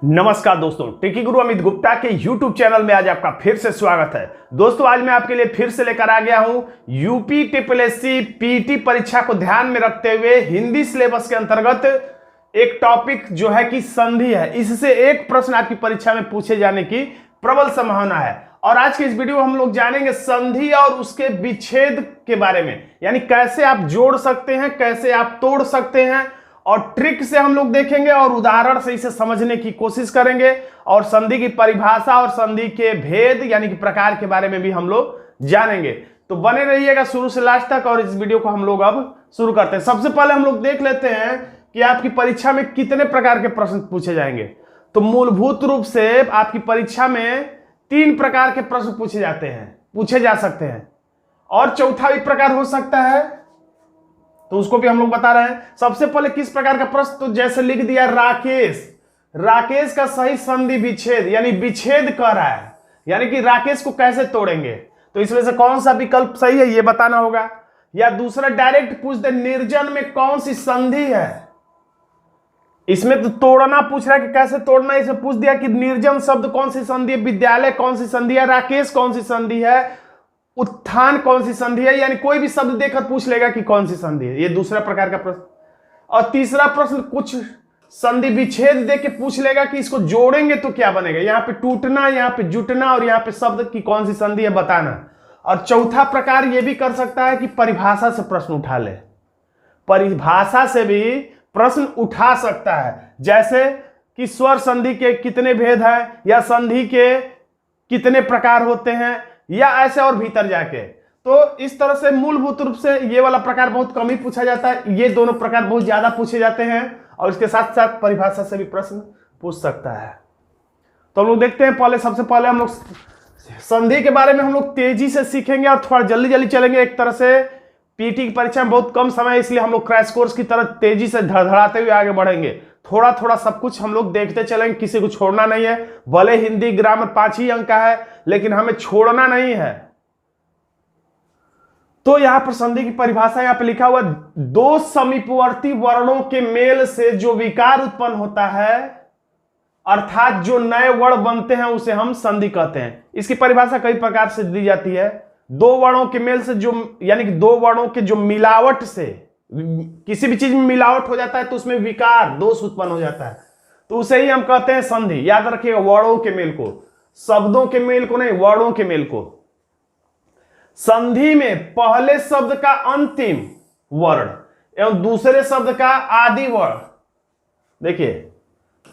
नमस्कार दोस्तों, टेकी गुरु अमित गुप्ता के YouTube चैनल में आज आपका फिर से स्वागत है। दोस्तों आज मैं आपके लिए फिर से लेकर आ गया हूं यूपी ट्रिपलएससी पीटी परीक्षा को ध्यान में रखते हुए हिंदी सिलेबस के अंतर्गत एक टॉपिक जो है कि संधि है। इससे एक प्रश्न आपकी परीक्षा में पूछे जाने की प्रबल संभावना है। और आज के इस वीडियो में हम लोग जानेंगे संधि और उसके विच्छेद के बारे में, यानी कैसे आप जोड़ सकते हैं, कैसे आप तोड़ सकते हैं, और ट्रिक से हम लोग देखेंगे और उदाहरण से इसे समझने की कोशिश करेंगे। और संधि की परिभाषा और संधि के भेद यानी कि प्रकार के बारे में भी हम लोग जानेंगे। तो बने रहिएगा शुरू से लास्ट तक और इस वीडियो को हम लोग अब शुरू करते हैं। सबसे पहले हम लोग देख लेते हैं कि आपकी परीक्षा में कितने प्रकार के प्रश्न पूछे जाएंगे। तो मूलभूत रूप से आपकी परीक्षा में 3 प्रकार के प्रश्न पूछे जा सकते हैं और चौथा भी प्रकार हो सकता है, तो उसको भी हम लोग बता रहे हैं। सबसे पहले किस प्रकार का प्रश्न, तो जैसे लिख दिया राकेश का सही संधि विच्छेद, यानी विच्छेद कर रहा है, यानी कि राकेश को कैसे तोड़ेंगे, तो इसमें से कौन सा विकल्प सही है ये बताना होगा। या दूसरा डायरेक्ट पूछ दे निर्जन में कौन सी संधि है। इसमें तो तोड़ना पूछ रहा है कि कैसे तोड़ना, इसमें पूछ दिया कि निर्जन शब्द कौन सी संधि है, विद्यालय कौन सी संधि है, राकेश कौन सी संधि है, उत्थान कौन सी संधि है, यानी कोई भी शब्द देखकर पूछ लेगा कि कौन सी संधि है। ये दूसरा प्रकार का प्रश्न। और तीसरा प्रश्न कुछ संधि विच्छेद दे के पूछ लेगा कि इसको जोड़ेंगे तो क्या बनेगा, यहाँ पे टूटना, यहाँ पे जुटना और यहाँ पे शब्द की कौन सी संधि है बताना। और चौथा प्रकार ये भी कर सकता है कि परिभाषा से प्रश्न उठा ले, परिभाषा से भी प्रश्न उठा सकता है, जैसे कि स्वर संधि के कितने भेद हैं, या संधि के कितने प्रकार होते हैं, या ऐसे और भीतर जाके। तो इस तरह से मूलभूत रूप से ये वाला प्रकार बहुत कम ही पूछा जाता है, ये दोनों प्रकार बहुत ज्यादा पूछे जाते हैं। और इसके साथ साथ परिभाषा से भी प्रश्न पूछ सकता है। तो हम लोग देखते हैं, सबसे पहले हम लोग संधि के बारे में हम लोग तेजी से सीखेंगे और थोड़ा जल्दी जल्दी चलेंगे। एक तरह से पीटी की परीक्षा में बहुत कम समय है, इसलिए हम लोग क्रैश कोर्स की तरह तेजी से धड़धड़ाते हुए आगे बढ़ेंगे। थोड़ा थोड़ा सब कुछ हम लोग देखते चलेंगे, किसी को छोड़ना नहीं है। भले हिंदी ग्रामर 5 ही अंक का है, लेकिन हमें छोड़ना नहीं है। तो यहां पर संधि की परिभाषा यहां पे लिखा हुआ, 2 समीपवर्ती वर्णों के मेल से जो विकार उत्पन्न होता है, अर्थात जो नए वर्ण बनते हैं, उसे हम संधि कहते हैं। इसकी परिभाषा कई प्रकार से दी जाती है। 2 वर्णों के मेल से जो, यानी कि 2 वर्णों के जो मिलावट से, किसी भी चीज में मिलावट हो जाता है तो उसमें विकार दोष उत्पन्न हो जाता है, तो उसे ही हम कहते हैं संधि। याद रखिएगा, वर्णों के मेल को, शब्दों के मेल को नहीं, वर्णों के मेल को। संधि में पहले शब्द का अंतिम वर्ण एवं दूसरे शब्द का आदि वर्ण, देखिए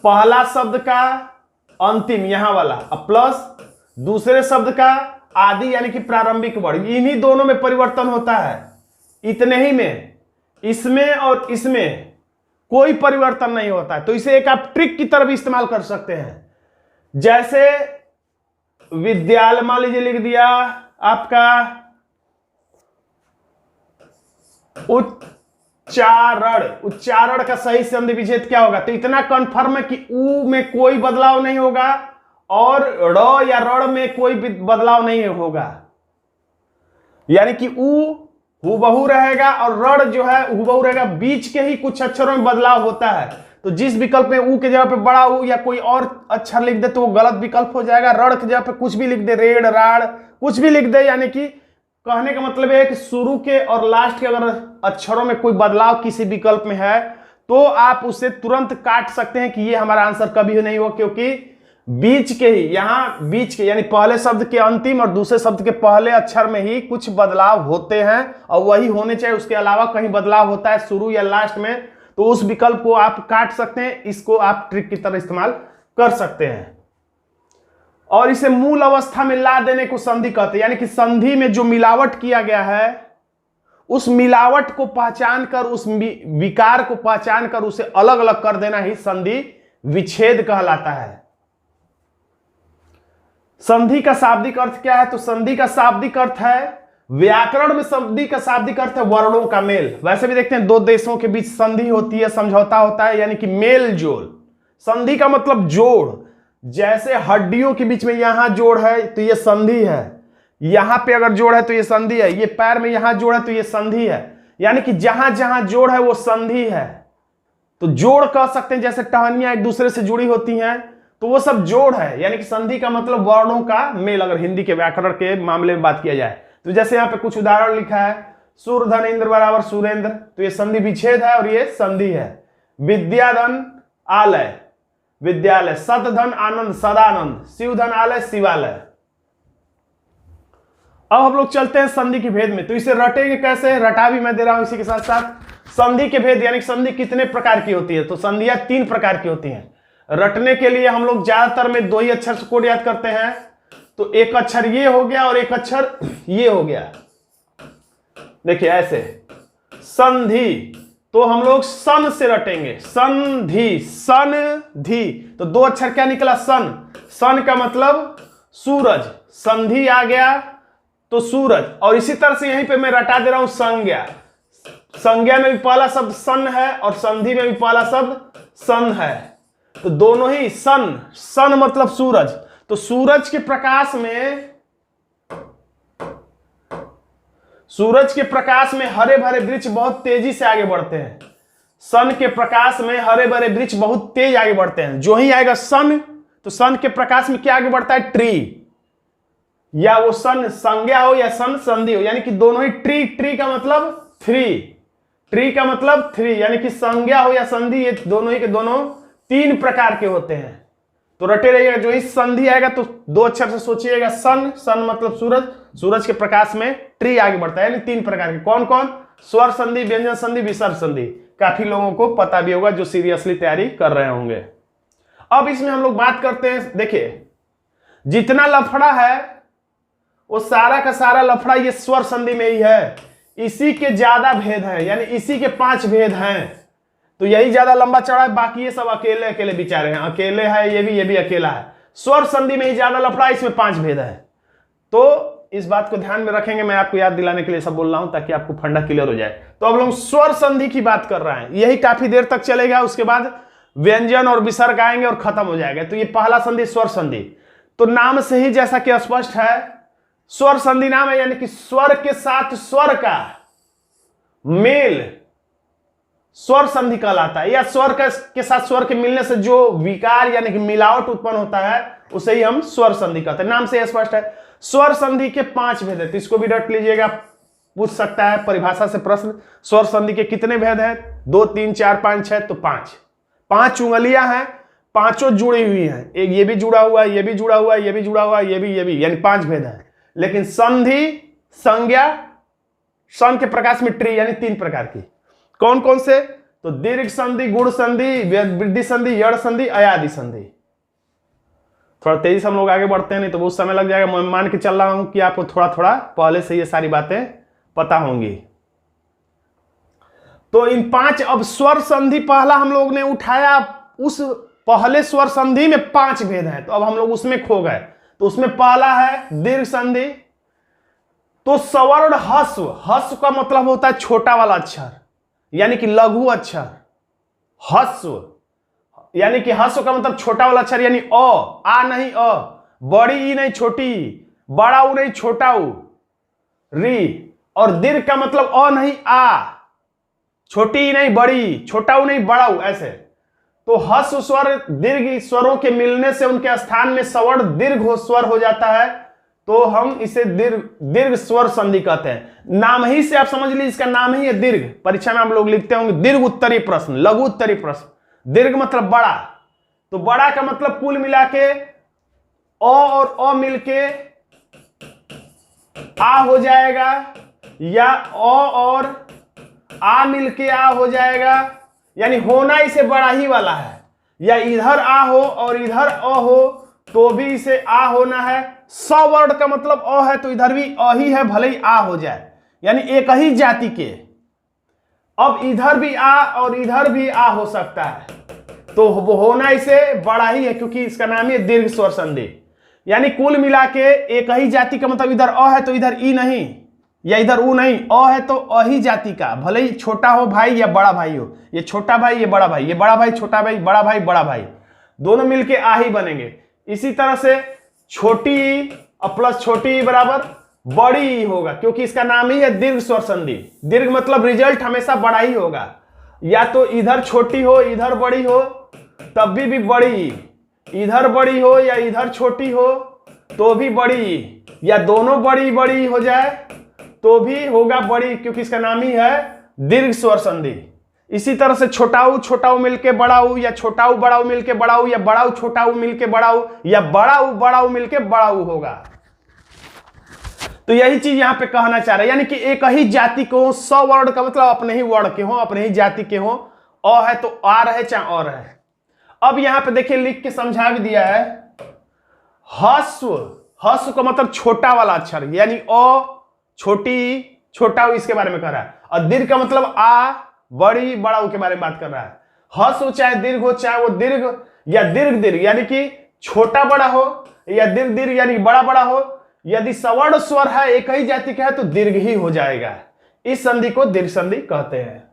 पहला शब्द का अंतिम यहां वाला, प्लस दूसरे शब्द का आदि यानी कि प्रारंभिक वर्ण, इन्हीं दोनों में परिवर्तन होता है। इतने ही में इसमें और इसमें कोई परिवर्तन नहीं होता है। तो इसे एक आप ट्रिक की तरह भी इस्तेमाल कर सकते हैं। जैसे विद्यालय, मान लीजिए लिख दिया आपका उच्चारण का सही संधि विच्छेद क्या होगा, तो इतना कंफर्म है कि ऊ में कोई बदलाव नहीं होगा और ड़ या रण में कोई बदलाव नहीं होगा, यानी कि ऊ हुबहू रहेगा और रण जो है हुबहू रहेगा। बीच के ही कुछ अक्षरों में बदलाव होता है, तो जिस विकल्प में ऊ के जगह पे बड़ा ऊ या कोई और अक्षर लिख दे तो वो गलत विकल्प हो जाएगा। रण की जगह पे कुछ भी लिख दे, रेड राड़ कुछ भी लिख दे, यानी कि कहने का मतलब है कि शुरू के और लास्ट के अगर अक्षरों में कोई बदलाव किसी विकल्प में है तो आप उसे तुरंत काट सकते हैं कि ये हमारा आंसर कभी नहीं हो, क्योंकि बीच के ही, यहां बीच के यानी पहले शब्द के अंतिम और दूसरे शब्द के पहले अक्षर में ही कुछ बदलाव होते हैं और वही होने चाहिए, उसके अलावा कहीं बदलाव होता है शुरू या लास्ट में, तो उस विकल्प को आप काट सकते हैं। इसको आप ट्रिक की तरह इस्तेमाल कर सकते हैं और इसे मूल अवस्था में ला देने को संधि कहते हैं। यानी कि संधि में जो मिलावट किया गया है उस मिलावट को पहचान कर, उस विकार को पहचान कर उसे अलग अलग कर देना ही संधि विच्छेद कहलाता है। संधि का शाब्दिक अर्थ क्या है, तो संधि का शाब्दिक अर्थ है, व्याकरण में संधि का शाब्दिक अर्थ है वर्णों का मेल। वैसे भी देखते हैं 2 देशों के बीच संधि होती है, समझौता होता है, यानी कि मेल जोल। संधि का मतलब जोड़, जैसे हड्डियों के बीच में यहां जोड़ है तो ये संधि है, यहां पे अगर जोड़ है तो ये संधि है, ये पैर में यहां जोड़ है तो ये संधि है, यानी कि जहां जहां जोड़ है वो संधि है। तो जोड़ कह सकते हैं, जैसे टहनियां एक दूसरे से जुड़ी होती हैं, तो वो सब जोड़ है, यानी कि संधि का मतलब वर्णों का मेल, अगर हिंदी के व्याकरण के मामले में बात किया जाए। तो जैसे यहाँ पे कुछ उदाहरण लिखा है, सूर्यधन इंद्र बराबर सुरेंद्र, तो ये संधि विच्छेद है और ये संधि है। विद्याधन आलय विद्यालय, सतधन आनंद सदानंद, शिवधन आलय शिवालय। अब हम लोग चलते हैं संधि के भेद में। तो इसे रटेंगे कैसे, रटा भी मैं दे रहा हूं इसी के साथ साथ। संधि के भेद यानी संधि कितने प्रकार की होती है, तो संधियां 3 प्रकार की होती हैं। रटने के लिए हम लोग ज्यादातर में 2 ही अक्षर से कोड याद करते हैं, तो एक अक्षर ये हो गया और एक अक्षर ये हो गया। देखिए ऐसे संधि, तो हम लोग सन से रटेंगे, संधि संधि, तो 2 अक्षर क्या निकला, सन। सन का मतलब सूरज, संधि आ गया तो सूरज। और इसी तरह से यहीं पे मैं रटा दे रहा हूं संज्ञा। संज्ञा में भी पहला शब्द सन है और संधि में भी पहला शब्द सन है, तो दोनों ही सन। सन मतलब सूरज, तो सूरज के प्रकाश में हरे भरे वृक्ष बहुत तेजी से आगे बढ़ते हैं। सन के प्रकाश में हरे भरे वृक्ष बहुत तेज आगे बढ़ते हैं। जो ही आएगा सन, तो सन के प्रकाश में क्या आगे बढ़ता है, ट्री, या वो सन संज्ञा हो या सन संधि हो, यानी कि दोनों ही ट्री। ट्री का मतलब 3, ट्री का मतलब 3, यानी कि संज्ञा हो या संधि, ये दोनों ही के दोनों 3 प्रकार के होते हैं। तो रटे रहिएगा, जो ही संधि आएगा तो 2 अक्षर से सोचिएगा, सन। सन मतलब सूरज, सूरज के प्रकाश में ट्री आगे बढ़ता है, यानी 3 प्रकार के। कौन कौन, स्वर संधि, व्यंजन संधि, विसर्ग संधि। काफी लोगों को पता भी होगा जो सीरियसली तैयारी कर रहे होंगे। अब इसमें हम लोग बात करते हैं, देखिए जितना लफड़ा है वो सारा का सारा लफड़ा ये स्वर संधि में ही है। इसी के ज्यादा भेद हैं, यानी इसी के 5 भेद हैं, तो यही ज्यादा लंबा चौड़ा है। बाकी ये सब अकेले अकेले बिचारे हैं, अकेले है ये भी अकेला है। स्वर संधि में ही ज्यादा लफड़ा, इसमें 5 भेद है। तो इस बात को ध्यान में रखेंगे, मैं आपको याद दिलाने के लिए सब बोल रहा हूं ताकि आपको फंडा क्लियर हो जाए। तो अब लोग स्वर संधि की बात कर रहे हैं, यही काफी देर तक चलेगा, उसके बाद व्यंजन और विसर्ग आएंगे और खत्म हो जाएगा। तो ये पहला संधि स्वर संधि, तो नाम से ही जैसा कि स्पष्ट है, स्वर संधि नाम है, यानी कि स्वर के साथ स्वर का मेल स्वर संधि कहलाता है, या स्वर के साथ स्वर के मिलने से जो विकार यानी कि मिलावट उत्पन्न होता है उसे ही हम स्वर संधि कहते हैं। नाम से स्पष्ट है। स्वर संधि के 5 भेद है, तो इसको भी रट लीजिएगा, पूछ सकता है परिभाषा से प्रश्न। स्वर संधि के कितने भेद हैं, 2 3 4 5 6, तो 5 उंगलियां हैं, पांचों जुड़ी हुई हैं, एक ये भी जुड़ा हुआ है, ये भी जुड़ा हुआ है, ये भी जुड़ा हुआ है, ये भी, यानी 5 भेद है। लेकिन संधि, संज्ञा, सन के प्रकाश में ट्री, यानी 3 प्रकार की। कौन कौन से, तो दीर्घ संधि, गुण संधि, वृद्धि संधि, यड़ संधि, अयादि संधि। थोड़ा तेजी से हम लोग आगे बढ़ते हैं, नहीं तो बहुत समय लग जाएगा। मैं मान के चल रहा हूं कि आपको थोड़ा थोड़ा पहले से ये सारी बातें पता होंगी। तो इन 5, अब स्वर संधि पहला हम लोग ने उठाया, उस पहले स्वर संधि में 5 भेद हैं, तो अब हम लोग उसमें खो गए। तो उसमें पहला है दीर्घ संधि, तो सवर्ण हस्व, हस्व का मतलब होता है छोटा वाला अक्षर, यानी कि लघु अक्षर। हस्व यानी कि हस्व का मतलब छोटा वाला अक्षर, यानी आ नहीं अ, बड़ी ई नहीं छोटी ई, बड़ा ऊ नहीं छोटा ऊ, री। और दीर्घ का मतलब अ नहीं आ, छोटी ई नहीं बड़ी, छोटा ऊ नहीं बड़ा ऊ, ऐसे। तो हस्व स्वर दीर्घ स्वरों के मिलने से उनके स्थान में सवर्ण दीर्घ स्वर हो जाता है, तो हम इसे दीर्घ स्वर संधि कहते हैं। नाम ही से आप समझ लीजिए, इसका नाम ही है दीर्घ। परीक्षा में हम लोग लिखते होंगे दीर्घ उत्तरी प्रश्न, लघु उत्तरी प्रश्न। दीर्घ मतलब बड़ा, तो बड़ा का मतलब कुल मिला के अ और अ मिलके आ हो जाएगा, या अ और आ मिलके आ हो जाएगा, यानी होना इसे बड़ा ही वाला है। या इधर आ हो और इधर अ हो तो भी इसे आ होना है। सवर्ण का मतलब अ है, तो इधर भी अ ही है, भले ही आ हो जाए, यानी एक ही जाति के। अब इधर भी आ और इधर भी आ हो सकता है, तो वो होना इसे बड़ा ही है, क्योंकि इसका नाम है दीर्घ स्वर संधि। यानी कुल मिला के एक ही जाति का मतलब इधर अ है तो इधर ई नहीं, या इधर ऊ नहीं, अ है तो अ ही जाति का, भले ही छोटा हो भाई या बड़ा भाई हो। ये छोटा भाई, ये बड़ा भाई, ये बड़ा भाई, छोटा भाई, बड़ा भाई, दोनों मिलके आ ही बनेंगे। इसी तरह से छोटी ई और प्लस छोटी ई बराबर बड़ी ई होगा, क्योंकि इसका नाम ही है दीर्घ स्वर संधि। दीर्घ मतलब रिजल्ट हमेशा बड़ा ही होगा, या तो इधर छोटी हो इधर बड़ी हो तब भी बड़ी ई, इधर बड़ी हो या इधर छोटी हो तो भी बड़ी, या दोनों बड़ी बड़ी हो जाए तो भी होगा बड़ी, क्योंकि इसका नाम ही है दीर्घ स्वर संधि। इसी तरह से छोटाऊ छोटाऊ मिलके बड़ाऊ, या छोटाऊ बड़ाऊ मिलके बड़ाऊ, या बड़ाऊ छोटाऊ मिलके बड़ाऊ, या बड़ाऊ बड़ाऊ मिलके बड़ाऊ होगा। तो यही चीज यहां पे कहना चाह रहे हैं, यानी कि एक ही जाति को 100 वर्ण का मतलब अपने ही वर्ण के हो, अपने ही जाति के हो। अ है तो आ रहे चाहे और है। अब यहां पे देखिए लिख के समझा भी दिया है, हस्व, हस्व का मतलब छोटा वाला अक्षर, यानी अ छोटी छोटा इसके बारे में कह रहा है। और दीर्घ का मतलब आ बड़ी बड़ाऊ के बारे में बात कर रहा है। हस्व चाहे दीर्घ हो, चाहे वो दीर्घ या दीर्घ दीर्घ यानी कि छोटा बड़ा हो, या दीर्घ दीर्घ यानी बड़ा बड़ा हो। यदि सवर्ण स्वर है एक ही जाति का है तो दीर्घ ही हो जाएगा। इस संधि को दीर्घ संधि कहते हैं।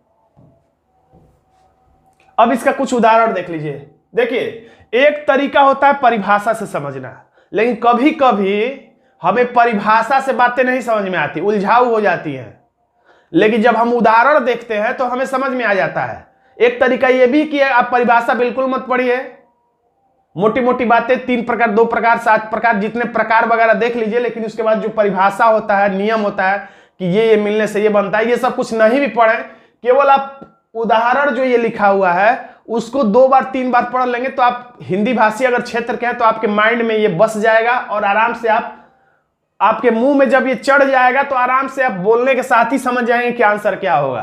अब इसका कुछ उदाहरण देख लीजिए। देखिए एक तरीका होता है परिभाषा से समझना, लेकिन कभी कभी हमें परिभाषा से बातें नहीं समझ में आती, उलझाऊ हो जाती हैं। लेकिन जब हम उदाहरण देखते हैं तो हमें समझ में आ जाता है। एक तरीका यह भी कि आप परिभाषा बिल्कुल मत पढ़िए, मोटी मोटी बातें 3 प्रकार 2 प्रकार 7 प्रकार जितने प्रकार वगैरह देख लीजिए, लेकिन उसके बाद जो परिभाषा होता है, नियम होता है कि ये मिलने से ये बनता है, ये सब कुछ नहीं भी पढ़े, केवल आप उदाहरण जो ये लिखा हुआ है उसको 2 बार 3 बार पढ़ लेंगे तो आप हिंदी भाषी अगर क्षेत्र के हैं तो आपके माइंड में ये बस जाएगा और आराम से आपके मुंह में जब ये चढ़ जाएगा तो आराम से आप बोलने के साथ ही समझ जाएंगे कि आंसर क्या होगा।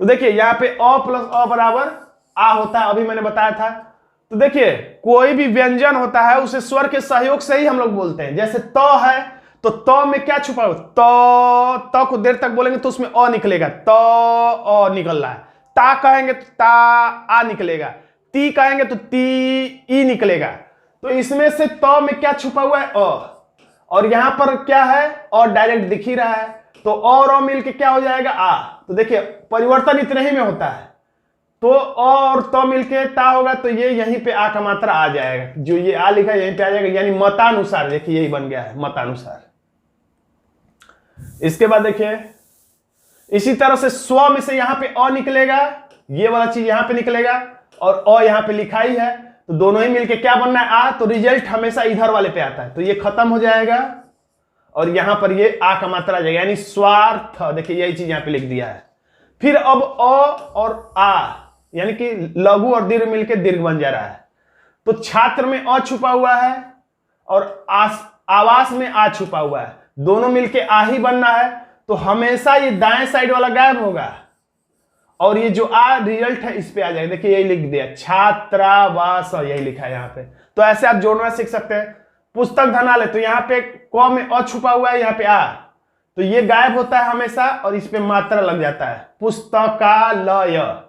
तो देखिए यहाँ पे अ प्लस अ बराबर आ होता है, अभी मैंने बताया था। तो देखिए कोई भी व्यंजन होता है उसे स्वर के सहयोग से ही हम लोग बोलते हैं। जैसे त है तो त में क्या छुपा हुआ, त को देर तक बोलेंगे तो उसमें अ निकलेगा, त अ निकल रहा है। ता कहेंगे तो ता आ निकलेगा, ती कहेंगे तो ती ई निकलेगा। तो इसमें से त में क्या छुपा हुआ है, अ, और यहां पर क्या है, और डायरेक्ट दिख ही रहा है, तो और अ मिल के क्या हो जाएगा, आ। तो देखिए परिवर्तन इतने ही में होता है। तो और तो मिलके ता होगा तो ये यहीं पे आ का मात्रा आ जाएगा, जो ये आ लिखा है यहीं पे आ जाएगा, यानी मतानुसार। देखिए यही बन गया है मतानुसार। इसके बाद देखिए इसी तरह से स्व में से यहां पे अ निकलेगा, ये वाला चीज यहां पे निकलेगा, और अ यहां पे लिखा ही है, तो दोनों ही मिलके क्या बनना है, आ। तो रिजल्ट हमेशा इधर वाले पे आता है, तो ये खत्म हो जाएगा और यहां पर ये आ का मात्रा आ जाएगा, यानी स्वार्थ। देखिए यही चीज यहां पे लिख दिया है। फिर अब अ और आ यानी कि लघु और दीर्घ मिलकर दीर्घ बन जा रहा है। तो छात्र में अ छुपा हुआ है और आवास में आ छुपा हुआ है, दोनों मिलके आ ही बनना है। तो हमेशा ये दाएं साइड वाला गायब होगा और ये जो आ रिजल्ट है इस पे आ जाएगा। देखिए यही लिख दिया, छात्रावास, यही लिखा है यहाँ पे। तो ऐसे आप जोड़ना सीख सकते हैं। पुस्तक धनालय, तो यहाँ पे क में अ छुपा हुआ है, यहाँ पे आ, तो ये गायब होता है हमेशा और इस पे मात्रा लग जाता है, पुस्तकालय।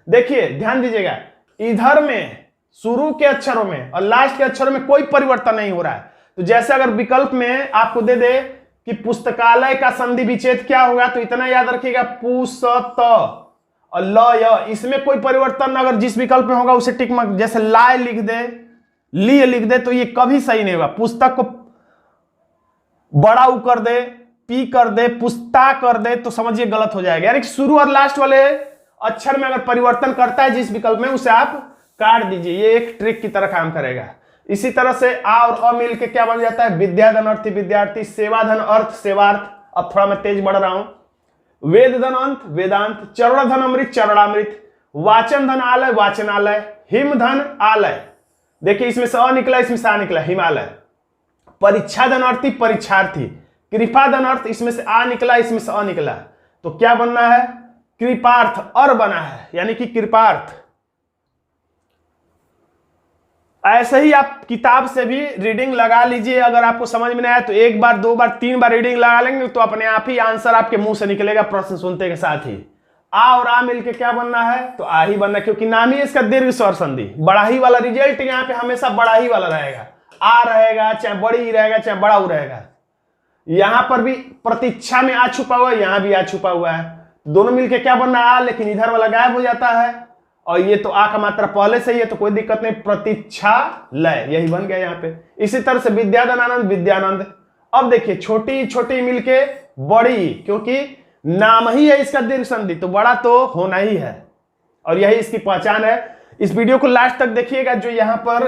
देखिए ध्यान दीजिएगा, इधर में शुरू के अक्षरों में और लास्ट के अक्षरों में कोई परिवर्तन नहीं हो रहा है। तो जैसे अगर विकल्प में आपको दे दे कि पुस्तकालय का संधि विच्छेद क्या होगा, तो इतना याद रखिएगा, पुस्त और लय, इसमें कोई परिवर्तन अगर जिस विकल्प में होगा उसे टिक मार्क, जैसे लाय लिख दे, ली लिख दे, तो ये कभी सही नहीं होगा। पुस्तक को बड़ा उ कर दे, पी कर दे, पुस्ता कर दे, तो समझिए गलत हो जाएगा। यानी कि शुरू और लास्ट वाले अक्षर में अगर परिवर्तन करता है जिस विकल्प में, उसे आप काट दीजिए, ये एक ट्रिक की तरह काम करेगा। इसी तरह से आ और अ मिल के क्या बन जाता है, विद्याधन अर्थी विद्यार्थी, सेवाधन अर्थ सेवार्थ। अब थोड़ा मैं तेज बढ़ रहा हूं, वेद धन अंत वेदांत, चरण धन अमृत चरणामृत, वाचन धन आलय वाचनालय, हिम धन आलय। देखिए इसमें से अ निकला, इसमें से आ निकला, हिमालय। परीक्षा धन अर्थी परीक्षार्थी, कृपा धन अर्थ, इसमें से आ निकला, इसमें से अ निकला, तो क्या बनना है, कृपार्थ, और बना है, यानी कि कृपार्थ। ऐसे ही आप किताब से भी रीडिंग लगा लीजिए। अगर आपको समझ में नहीं आया तो 1 बार 2 बार 3 बार रीडिंग लगा लेंगे तो अपने आप ही आंसर आपके मुंह से निकलेगा प्रश्न सुनते के साथ ही। आ और आ मिलके क्या बनना है, तो आ ही बनना, क्योंकि नाम ही इसका दीर्घ स्वर संधि। बड़ा ही वाला रिजल्ट यहाँ पे हमेशा बड़ा ही वाला रहेगा, आ रहेगा, चाहे बड़ी ही रहेगा, चाहे बड़ा उ रहेगा। यहां पर भी प्रतीक्षा में आ छुपा हुआ है, यहां भी आ छुपा हुआ है, दोनों मिलके क्या बनना है, आ, लेकिन इधर वाला गायब हो जाता है और ये तो आ का मात्रा पहले से ही है तो कोई दिक्कत नहीं, प्रतीक्षा लय, यही बन गया यहाँ पे। इसी तरह से विद्याधन आनंद विद्यानंद। अब देखिए छोटी छोटी मिलके बड़ी, क्योंकि नाम ही है इसका दीर्घ संधि, तो बड़ा तो होना ही है और यही इसकी पहचान है। इस वीडियो को लास्ट तक देखिएगा, जो यहाँ पर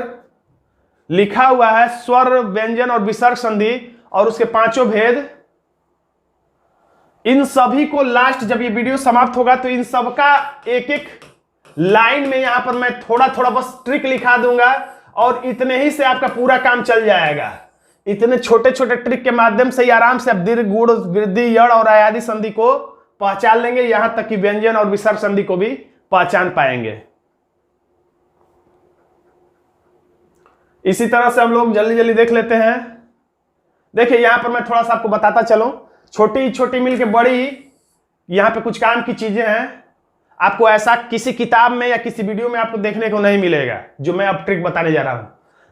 लिखा हुआ है स्वर, व्यंजन और विसर्ग संधि और उसके पांचों भेद। इन सभी को लास्ट जब ये वीडियो समाप्त होगा तो इन सब का एक एक लाइन में यहां पर मैं थोड़ा थोड़ा बस ट्रिक लिखा दूंगा और इतने ही से आपका पूरा काम चल जाएगा। इतने छोटे छोटे ट्रिक के माध्यम से ही आराम से आप दीर्घ, गुण, वृद्धि, यड़ और आयादी संधि को पहचान लेंगे, यहां तक कि व्यंजन और विसर्ग संधि को भी पहचान पाएंगे। इसी तरह से हम लोग जल्दी जल्दी देख लेते हैं। देखिए यहां पर मैं थोड़ा सा आपको बताता चलूं, छोटी छोटी मिलके बड़ी, यहां पे कुछ काम की चीजें हैं। आपको ऐसा किसी किताब में या किसी वीडियो में आपको देखने को नहीं मिलेगा जो मैं अब ट्रिक बताने जा रहा हूं।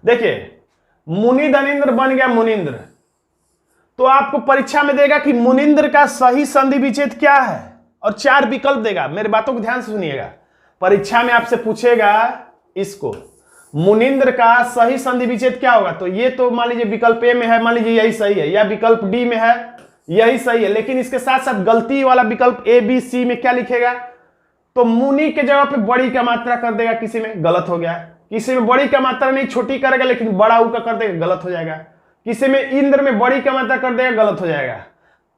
देखिए मुनि धनिंद्र बन गया मुनिंद्र, तो आपको परीक्षा में देगा कि मुनिंद्र का सही संधि विच्छेद क्या है और 4 विकल्प देगा। मेरी बातों को ध्यान से सुनिएगा, परीक्षा में आपसे पूछेगा इसको मुनिंद्र का सही संधि विच्छेद क्या होगा, तो ये तो मान लीजिए विकल्प ए में है, मान लीजिए यही सही है, या विकल्प डी में है यही सही है, लेकिन इसके साथ साथ गलती वाला विकल्प ए बी सी में क्या लिखेगा, तो मुनि के जगह पे बड़ी का मात्रा कर देगा, किसी में गलत हो गया, किसी में बड़ी का मात्रा नहीं छोटी करेगा लेकिन बड़ा ऊ का कर देगा, गलत हो जाएगा, किसी में इंद्र में बड़ी का मात्रा कर देगा, गलत हो जाएगा।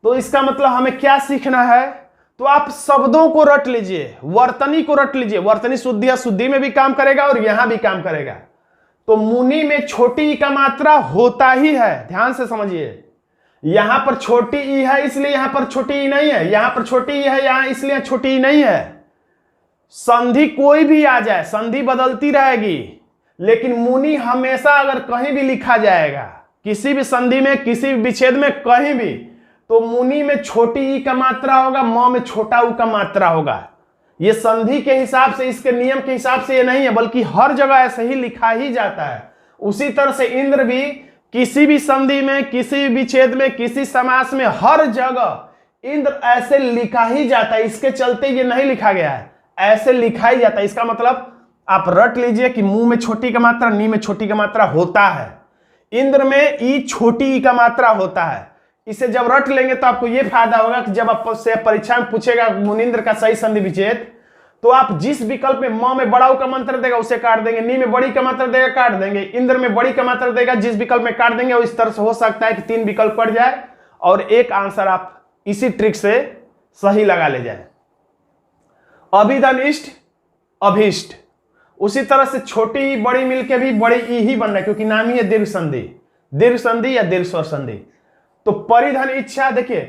तो इसका मतलब हमें क्या सीखना है, तो आप शब्दों को रट लीजिए, वर्तनी को रट लीजिए, वर्तनी शुद्धि या शुद्धि में भी काम करेगा और यहां भी काम करेगा। तो मुनि में छोटी ई का मात्रा होता ही है, ध्यान से समझिए, यहां पर छोटी ई है इसलिए यहां पर छोटी ई नहीं है, यहां पर छोटी ई है यहां इसलिए छोटी ई नहीं है। संधि कोई भी आ जाए, संधि बदलती रहेगी, लेकिन मुनि हमेशा अगर कहीं भी लिखा जाएगा, किसी भी संधि में, किसी भी विच्छेद में, कहीं भी, तो मुनि में छोटी ई का मात्रा होगा, म में छोटा ऊ का मात्रा होगा। ये संधि के हिसाब से, इसके नियम के हिसाब से ये नहीं है, बल्कि हर जगह ऐसे ही लिखा ही जाता है। उसी तरह से इंद्र भी किसी भी संधि में, किसी भी विच्छेद में, किसी समास में, हर जगह इंद्र ऐसे लिखा ही जाता है। इसके चलते ये नहीं लिखा गया है, ऐसे लिखा ही जाता है। इसका मतलब आप रट लीजिए कि मुंह में छोटी का मात्रा, नी में छोटी का मात्रा होता है, इंद्र में ई छोटी ई का मात्रा होता है। इसे जब रट लेंगे तो आपको यह फायदा होगा कि जब आपसे परीक्षा में पूछेगा मुनिंद्र का सही संधि विच्छेद, तो आप जिस विकल्प में म में बड़ा ऊ का मात्रा देगा उसे काट देंगे, नी में बड़ी का मात्रा देगा काट देंगे, इंद्र में बड़ी का मात्रा देगा जिस विकल्प में काट देंगे। और इस तरह से हो सकता है कि 3 विकल्प पड़ जाए और एक आंसर आप इसी ट्रिक से सही लगा ले जाए। अभिधनिष्ठ, अभिष्ट, उसी तरह से छोटी बड़ी मिलके भी बड़ी ई ही बन रहा है, क्योंकि नाम ही है दीर्घ संधि, दीर्घ संधि या दीर्घ स्वर संधि। तो परिधन इच्छा, देखिए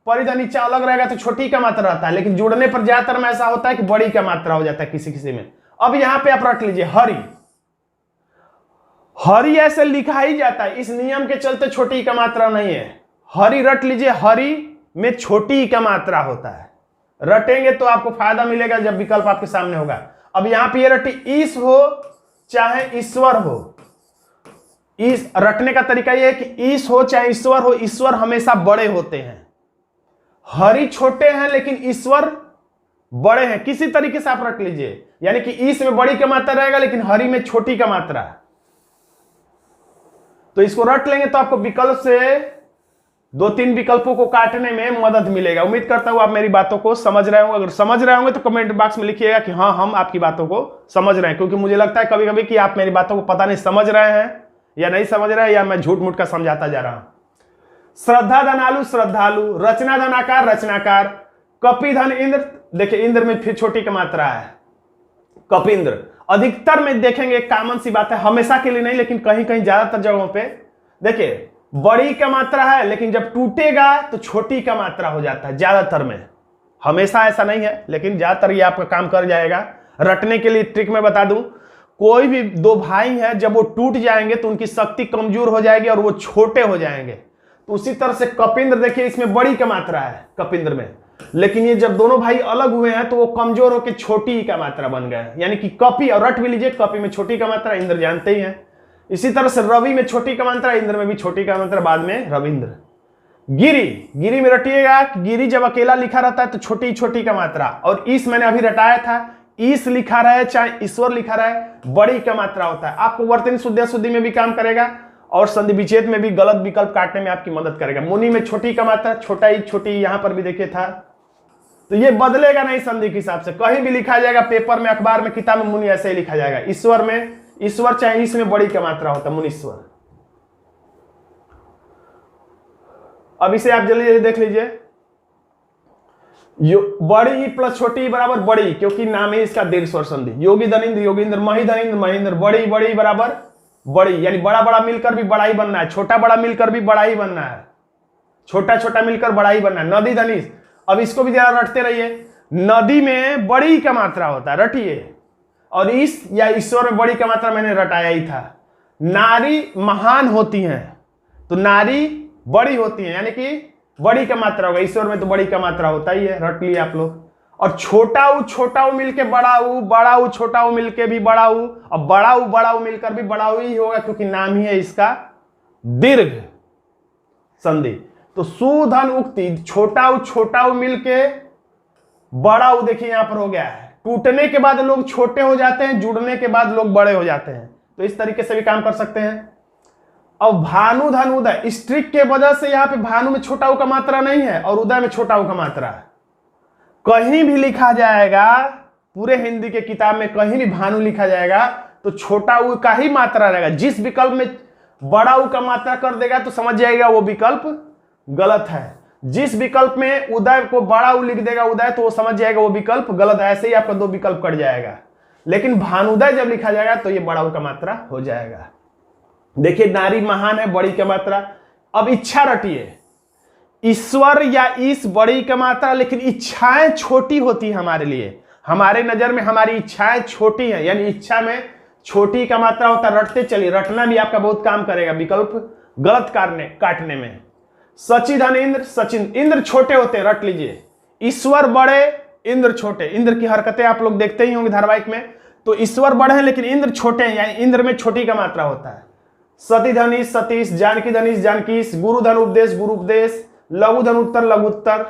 परिधन इच्छा अलग रहेगा तो छोटी का मात्रा रहता है, लेकिन जुड़ने पर ज्यादातर में ऐसा होता है कि बड़ी का मात्रा हो जाता है किसी किसी में। अब यहां पे आप रट लीजिए हरि, हरि ऐसे लिखा ही जाता है, इस नियम के चलते छोटी का मात्रा नहीं है। हरि रट लीजिए, हरि में छोटी का मात्रा होता है, रटेंगे तो आपको फायदा मिलेगा जब विकल्प आपके सामने होगा। अब यहां पे ये रटी, ईश हो चाहे ईश्वर हो, इस रटने का तरीका यह है कि ईश हो चाहे ईश्वर हो, ईश्वर हमेशा बड़े होते हैं, हरि छोटे हैं लेकिन ईश्वर बड़े हैं। किसी तरीके से आप रट लीजिए, यानी कि ईश में बड़ी का मात्रा रहेगा लेकिन हरि में छोटी का मात्रा। तो इसको रट लेंगे तो आपको विकल्प से 2-3 विकल्पों को काटने में मदद मिलेगा। उम्मीद करता हूं आप मेरी बातों को समझ रहे होंगे। अगर समझ रहे होंगे तो कमेंट बॉक्स में लिखिएगा कि हाँ हम आपकी बातों को समझ रहे हैं, क्योंकि मुझे लगता है कभी कभी कि आप मेरी बातों को पता नहीं समझ रहे हैं या नहीं समझ रहे हैं, या मैं झूठ मूठ का समझाता जा रहा हूं। श्रद्धा धनालु, श्रद्धालु, रचना धनाकार, रचनाकार, कपिधन इंद्र, देखिए इंद्र में फिर छोटी का मात्रा है, कपिंद्र। अधिकतर में देखेंगे कॉमन सी बात है, हमेशा के लिए नहीं लेकिन कहीं कहीं ज्यादातर जगहों पे देखिए बड़ी का मात्रा है लेकिन जब टूटेगा तो छोटी का मात्रा हो जाता है, ज्यादातर में, हमेशा ऐसा नहीं है लेकिन ज्यादातर ये आपका काम कर जाएगा। रटने के लिए ट्रिक मैं बता दूं, कोई भी 2 भाई हैं जब वो टूट जाएंगे तो उनकी शक्ति कमजोर हो जाएगी और वो छोटे हो जाएंगे। तो उसी तरह से कपिंद्र, देखिए इसमें बड़ी का मात्रा है कपिंद्र में, लेकिन ये जब दोनों भाई अलग हुए हैं तो वो कमजोर होकर छोटी का मात्रा बन गए, यानी कि कपि। और रट भी लीजिए, कपि में छोटी का मात्रा, इंद्र जानते ही हैं। इसी तरह से रवि में छोटी का मात्रा, इंद्र में भी छोटी का मात्रा, बाद में रविंद्र। गिरी, गिरी में रटिएगा, गिरी जब अकेला लिखा रहता है तो छोटी छोटी का मात्रा। और ईश मैंने अभी रटाया था, ईश लिखा रहे चाहे ईश्वर लिखा रहे, बड़ी का मात्रा होता है। आपको वर्तनी शुद्धि शुद्धि में भी काम करेगा और संधि विच्छेद में भी गलत विकल्प काटने में आपकी मदद करेगा। मुनि में छोटी का मात्रा, छोटा ही छोटी, यहां पर भी देखिए था, तो ये बदलेगा नहीं संधि के हिसाब से, कहीं भी लिखा जाएगा, पेपर में, अखबार में, किताब में मुनि ऐसे ही लिखा जाएगा। ईश्वर में ईश्वर चाहे इस में बड़ी का मात्रा होता है, मुनीश्वर। अब इसे आप जल्दी जल्दी देख लीजिए, बड़ी प्लस छोटी बराबर बड़ी, क्योंकि नाम है इसका दीर्घ स्वर संधि। योगी धनिंद्र योगिंद्र, मही धनिंद्र महेंद्र, बड़ी बड़ी बराबर बड़ी, यानी बड़ा बड़ा मिलकर भी बड़ा ही बनना है, छोटा बड़ा मिलकर भी बड़ा ही बनना है, छोटा छोटा मिलकर बड़ा ही बनना है। नदी धनीश, अब इसको भी जरा रटते रहिए। नदी में बड़ी का मात्रा होता है, रटिए। और इस या ईश्वर में बड़ी का मात्रा मैंने रटाया ही था। नारी महान होती हैं, तो नारी बड़ी होती है, यानी कि बड़ी का मात्रा होगा। ईश्वर में तो बड़ी का मात्रा होता ही है, रट लिए आप लोग। और छोटा ऊ मिलके बड़ा ऊ छोटा ऊ मिलके भी बड़ा ऊ, और बड़ा ऊ मिलकर भी बड़ा ऊ ही होगा, क्योंकि नाम ही है इसका दीर्घ संधि। तो सुधन उक्ति, छोटा ऊ मिलके बड़ा ऊ, देखिए यहां पर हो गया है। टूटने के बाद लोग छोटे हो जाते हैं, जुड़ने के बाद लोग बड़े हो जाते हैं, तो इस तरीके से भी काम कर सकते हैं। और भानु धन उदय, इस ट्रिक के वजह से यहां पे भानु में छोटा ऊ का मात्रा नहीं है और उदय में छोटा ऊ का मात्रा है। कहीं भी लिखा जाएगा, पूरे हिंदी के किताब में कहीं भी भानु लिखा जाएगा तो छोटा ऊ का ही मात्रा रहेगा। जिस विकल्प में बड़ा ऊ का मात्रा कर देगा तो समझ जाएगा वो विकल्प गलत है। जिस विकल्प में उदय को बड़ा ऊ लिख देगा उदय, तो वो समझ जाएगा वो विकल्प गलत है। ऐसे ही आपका दो विकल्प कट जाएगा। लेकिन भानुदय जब लिखा जाएगा तो ये बड़ा ऊ का मात्रा हो जाएगा। देखिए नारी महान है, बड़ी का मात्रा। अब इच्छा रटिए, ईश्वर या ईश बड़ी का मात्रा, लेकिन इच्छाएं छोटी होती है हमारे लिए। हमारे नजर में हमारी इच्छाएं छोटी हैं, यानी इच्छा में छोटी का मात्रा होता है। रटते चलिए, रटना भी आपका बहुत काम करेगा विकल्प गलत काटने में। सचिधन इंद्र, सचिन, इंद्र छोटे होते हैं, रट लीजिए। ईश्वर बड़े, इंद्र छोटे। इंद्र की हरकतें आप लोग देखते ही होंगे धारावाहिक में। तो ईश्वर बड़े हैं लेकिन इंद्र छोटे हैं, यानी इंद्र में छोटी का मात्रा होता है। सती धनीश सतीश, जानकी धनीश जानकीश, गुरु धन उपदेश गुरु उपदेश, लघु धन उत्तर लघु उत्तर।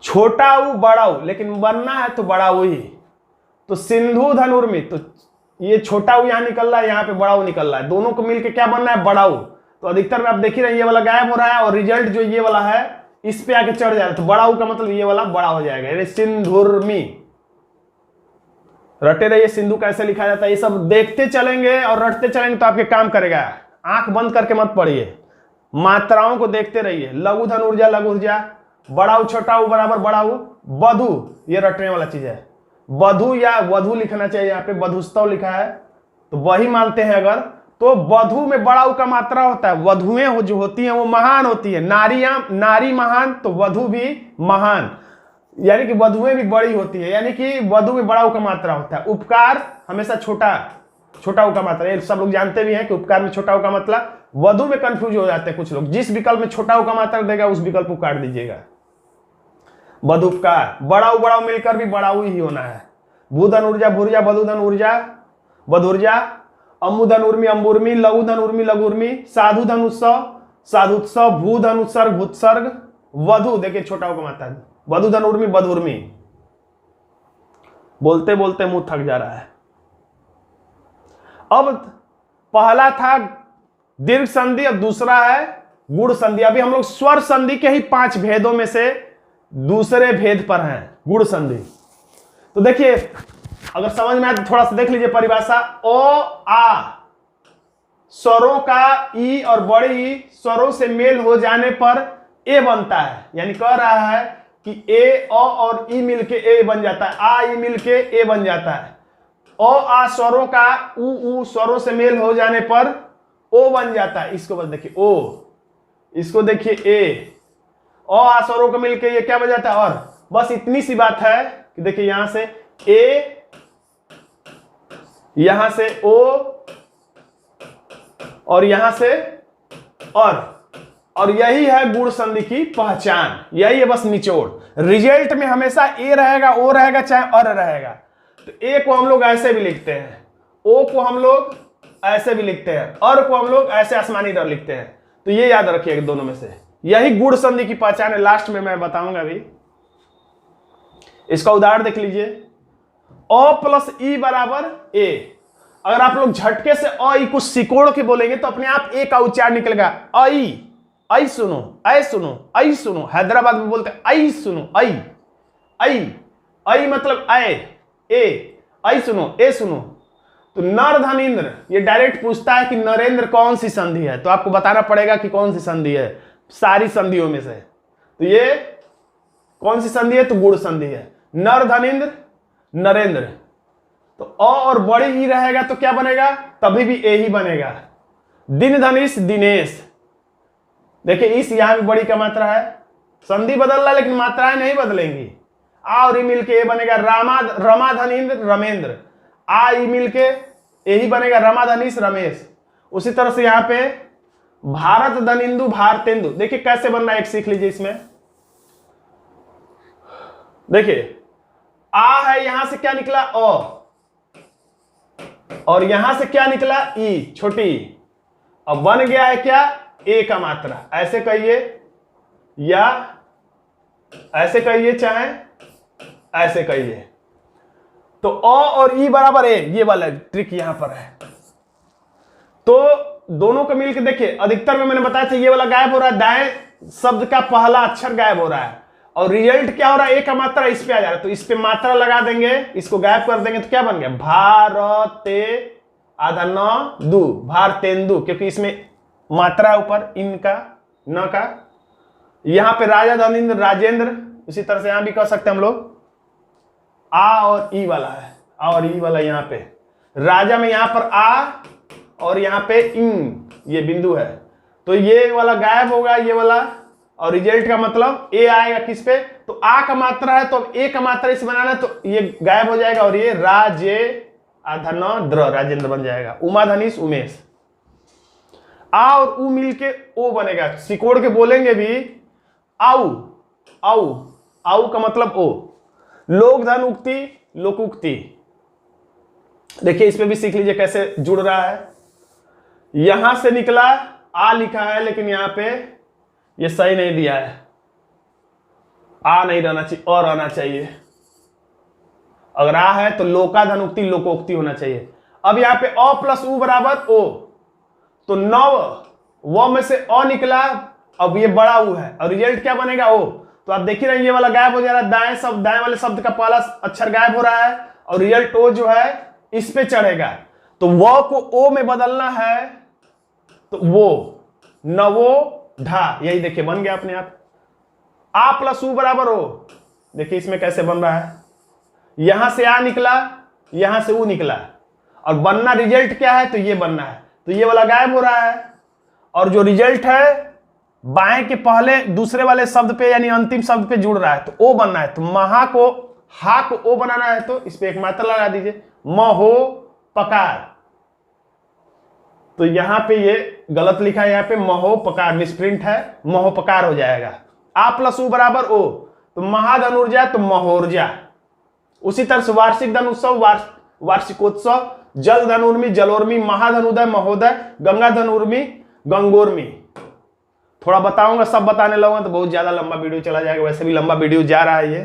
छोटा ऊ बड़ा ऊ, लेकिन बनना है तो बड़ा ऊ ही। तो सिंधु धन उर्मी, तो ये छोटा ऊ यहां निकल रहा है, यहां पे बड़ा ऊ निकल रहा है, दोनों को मिलके क्या बनना है, बड़ा ऊ। तो अधिकतर में आप देख ही रहे हैं ये वाला गायब हो रहा है और रिजल्ट जो ये वाला है इस पे आके चढ़ जाएगा। तो बड़ा ऊ का मतलब ये वाला बड़ा हो जाएगा, यानी सिंधुर्मी। रटे रहिए सिंधु कैसे लिखा जाता है, ये सब देखते चलेंगे और रटते चलेंगे तो आपके काम करेगा। आंख बंद करके मत पढ़िए, मात्राओं को देखते रहिए। लघु धन ऊर्जा लघु ऊर्जा, बड़ा ऊ छोटा ऊ बराबर बड़ा ऊ। बधु, ये रटने वाला चीज है। बधु या वधु लिखना चाहिए, यहाँ पे बधुस्तव लिखा है तो वही मानते हैं अगर। तो वधु में बड़ा ऊ का मात्रा होता है। वधुएं जो होती हैं वो महान होती है। नारी महान तो वधु भी महान, यानी कि वधुएं भी बड़ी होती है, यानी कि वधु में बड़ा ऊ का मात्रा होता है। उपकार हमेशा छोटा ऊ का मात्रा, ये सब लोग जानते भी हैं कि उपकार में छोटा ऊ का मतलब। वधु में कंफ्यूज हो जाते हैं कुछ लोग, जिस विकल्प में छोटा ऊ का मात्रा देगा उस विकल्प को काट दीजिएगा। वधुपकार, बड़ा ऊ मिलकर भी बड़ा ऊ ही होना है। भूधन ऊर्जा भूर्जा, वधुधन ऊर्जा वधुर्जा, अम्बुधन उर्मी अम्बुर्मी, लघुधन उर्मी लघुर्मी, साधुधन उत्सव साधुत्सव, भूधन उत्सर्ग भूत्सर्ग। वधु देखिए छोटा ऊ का मात्रा है, वधुधन उर्मी वधुर्मी। बोलते बोलते मुंह थक जा रहा है। अब पहला था दीर्घ संधि, अब दूसरा है गुण संधि। अभी हम लोग स्वर संधि के ही 5 भेदों में से दूसरे भेद पर हैं, गुण संधि। तो देखिए अगर समझ में आए तो थोड़ा सा देख लीजिए परिभाषा। ओ आ स्वरों का ई और बड़े ई स्वरों से मेल हो जाने पर ए बनता है, यानी कह रहा है कि ए ओ और ई मिलके ए बन जाता है, आ ई मिलके ए बन जाता है। ओ आ स्वरों का ऊ स्वरों से मेल हो जाने पर ओ बन जाता है। इसको बस देखिए ओ, इसको देखिए ए, ओ आ स्वरों को मिलके ये क्या बन जाता है और। बस इतनी सी बात है कि देखिए यहां से ए, यहां से ओ और यहां से और यही है गुण संधि की पहचान, यही है बस निचोड़। रिजल्ट में हमेशा ए रहेगा, ओ रहेगा, चाहे और रहेगा। तो ए को हम लोग ऐसे भी लिखते हैं, ओ को हम लोग ऐसे भी लिखते हैं, और को हम लोग ऐसे आसमानी रंग लिखते हैं। तो ये याद रखिएगा दोनों में से, यही गुण संधि की पहचान है। लास्ट में मैं बताऊंगा अभी। इसका उदाहरण देख लीजिए। अ प्लस ई बराबर ए। अगर आप लोग झटके से अ ई को सिकोड़ के बोलेंगे तो अपने आप ए का उच्चारण निकलेगा। आई सुनो, ऐ सुनो, ऐ सुनो। हैदराबाद में बोलते हैं ऐ सुनो, ऐ ऐ, ऐ मतलब ऐ, ए, ऐ सुनो, ए सुनो। तो नर धन इंद्र, ये डायरेक्ट पूछता है कि नरेंद्र कौन सी संधि है, तो आपको बताना पड़ेगा कि कौन सी संधि है सारी संधियों में से। तो ये कौन सी संधि है, तो गुण संधि है। नर धन इंद्र नरेंद्र, तो अ और बड़ी ई रहेगा तो क्या बनेगा, तभी भी ए ही बनेगा। दिन धनिष दिनेश, देखिए इस यहां भी बड़ी का मात्रा है, संधि बदल रहा है लेकिन मात्राएं नहीं बदलेंगी। आ और ई मिलके ए बनेगा रमा धन इंद्र रमेंद्र, आ ई मिलके यही बनेगा रमा धनिष रमेश। उसी तरह से यहां पे भारत धनिंदु भारतेंदु, देखिए कैसे बन रहा है, एक सीख लीजिए इसमें। देखिए आ है, यहां से क्या निकला अ, और यहां से क्या निकला ई छोटी, अब बन गया है क्या ए का मात्रा। ऐसे कहिए या ऐसे कहिए, चाहे ऐसे कहिए। तो अ और ई बराबर ए, ये वाला ट्रिक यहां पर है। तो दोनों को मिलकर देखिए, अधिकतर में मैंने बताया था ये वाला गायब हो रहा है, दाएं शब्द का पहला अक्षर गायब हो रहा है, और रिजल्ट क्या हो रहा है, ए का मात्रा इस पे आ जा रहा है, तो इस पे मात्रा लगा देंगे, इसको गायब कर देंगे, तो क्या बन गया भारते आधा न दु, भारतेंदु, क्योंकि इसमें मात्रा है ऊपर इनका न का। यहां पे राजा धनिंद्र राजेंद्र, इसी तरह से यहां भी कह सकते हैं हम लोग। आ और ई वाला है, आ और ई वाला यहां पे राजा में यहां पर आ और यहां पे इन, ये बिंदु है, तो ये वाला गायब होगा ये वाला, और रिजल्ट का मतलब ए आएगा किस पे, तो आ का मात्रा है तो अब ए का मात्रा इसे बनाना है, तो ये गायब हो जाएगा और ये राजे आधन द्र राजेंद्र बन जाएगा। उमा धनिष उमेश, आ और उ मिलके ओ बनेगा, सिकोड़ के बोलेंगे भी आउ, आउ, आउ का मतलब ओ। लोक धन उक्ति लोकुक्ति, देखिए इस पे भी सीख लीजिए कैसे जुड़ रहा है। यहां से निकला आ लिखा है, लेकिन यहां पे ये सही नहीं दिया है, आ नहीं रहना चाहिए और रहना चाहिए। अगर आ है तो लोका धनुक्ति लोकोक्ति होना चाहिए। अब यहां पे अ प्लस उ बराबर ओ, तो नव व में से अ निकला, अब ये बड़ा उ है और रिजल्ट क्या बनेगा ओ। तो आप देख ही रहे ये वाला गायब हो जा रहा है, दाएं वाले शब्द का पहला अक्षर गायब हो रहा है और रिजल्ट ओ जो है इस पे चढ़ेगा। तो व को ओ में बदलना है, तो वो नवो ढा, यही देखिए बन गया अपने आप। आ प्लस उ बराबर ओ, देखिए इसमें कैसे बन रहा है, यहां से आ निकला, यहां से उ निकला, और बनना रिजल्ट क्या है, तो ये बनना है, तो ये वाला गायब हो रहा है, और जो रिजल्ट है बाएं के पहले दूसरे वाले शब्द पे यानी अंतिम शब्द पे जुड़ रहा है, तो ओ बनना है। तो महा को हा को ओ बनाना है, तो इस पे एक मात्रा लगा दीजिए, महो पकार, तो यहां पे ये गलत लिखा है, यहां पे महो पकार मिसप्रिंट है, महो पकार हो जाएगा। आ प्लस उ बराबर ओ, तो महाधनुर्जा तो महोर्जा। उसी तरह से वार्षिक धन उत्सव वार्षिकोत्सव, जल धनुर्मी जलोर्मी, महाधनुदय महोदय, गंगा धनुर्मी गंगोर्मी। थोड़ा बताऊंगा, सब बताने लगूंगा तो बहुत ज्यादा लंबा वीडियो चला जाएगा, वैसे भी लंबा वीडियो जा रहा है ये।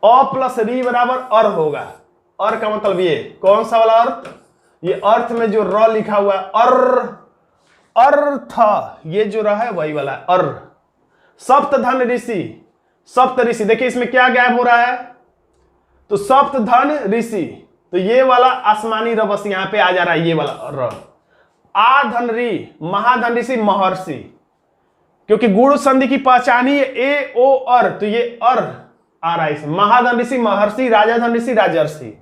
अ प्लस री बराबर अर होगा, अर का मतलब ये कौन सा वाला अर्थ, ये अर्थ में जो र लिखा हुआ है अर्थ, ये जो रहा है वही वाला अर। सप्त धन ऋषि, सप्त ऋषि, देखिए इसमें क्या गायब हो रहा है, तो सप्त धन ऋषि, तो ये वाला आसमानी र बस यहां पे आ जा रहा है, ये वाला र। आ धन री महाधन ऋषि महर्षि, क्योंकि गुण संधि की पहचान ही ए ओ अर, तो ये अर आ रहा है इसमें, महाधन ऋषि महर्षि, राजा धन ऋषि राजर्षि।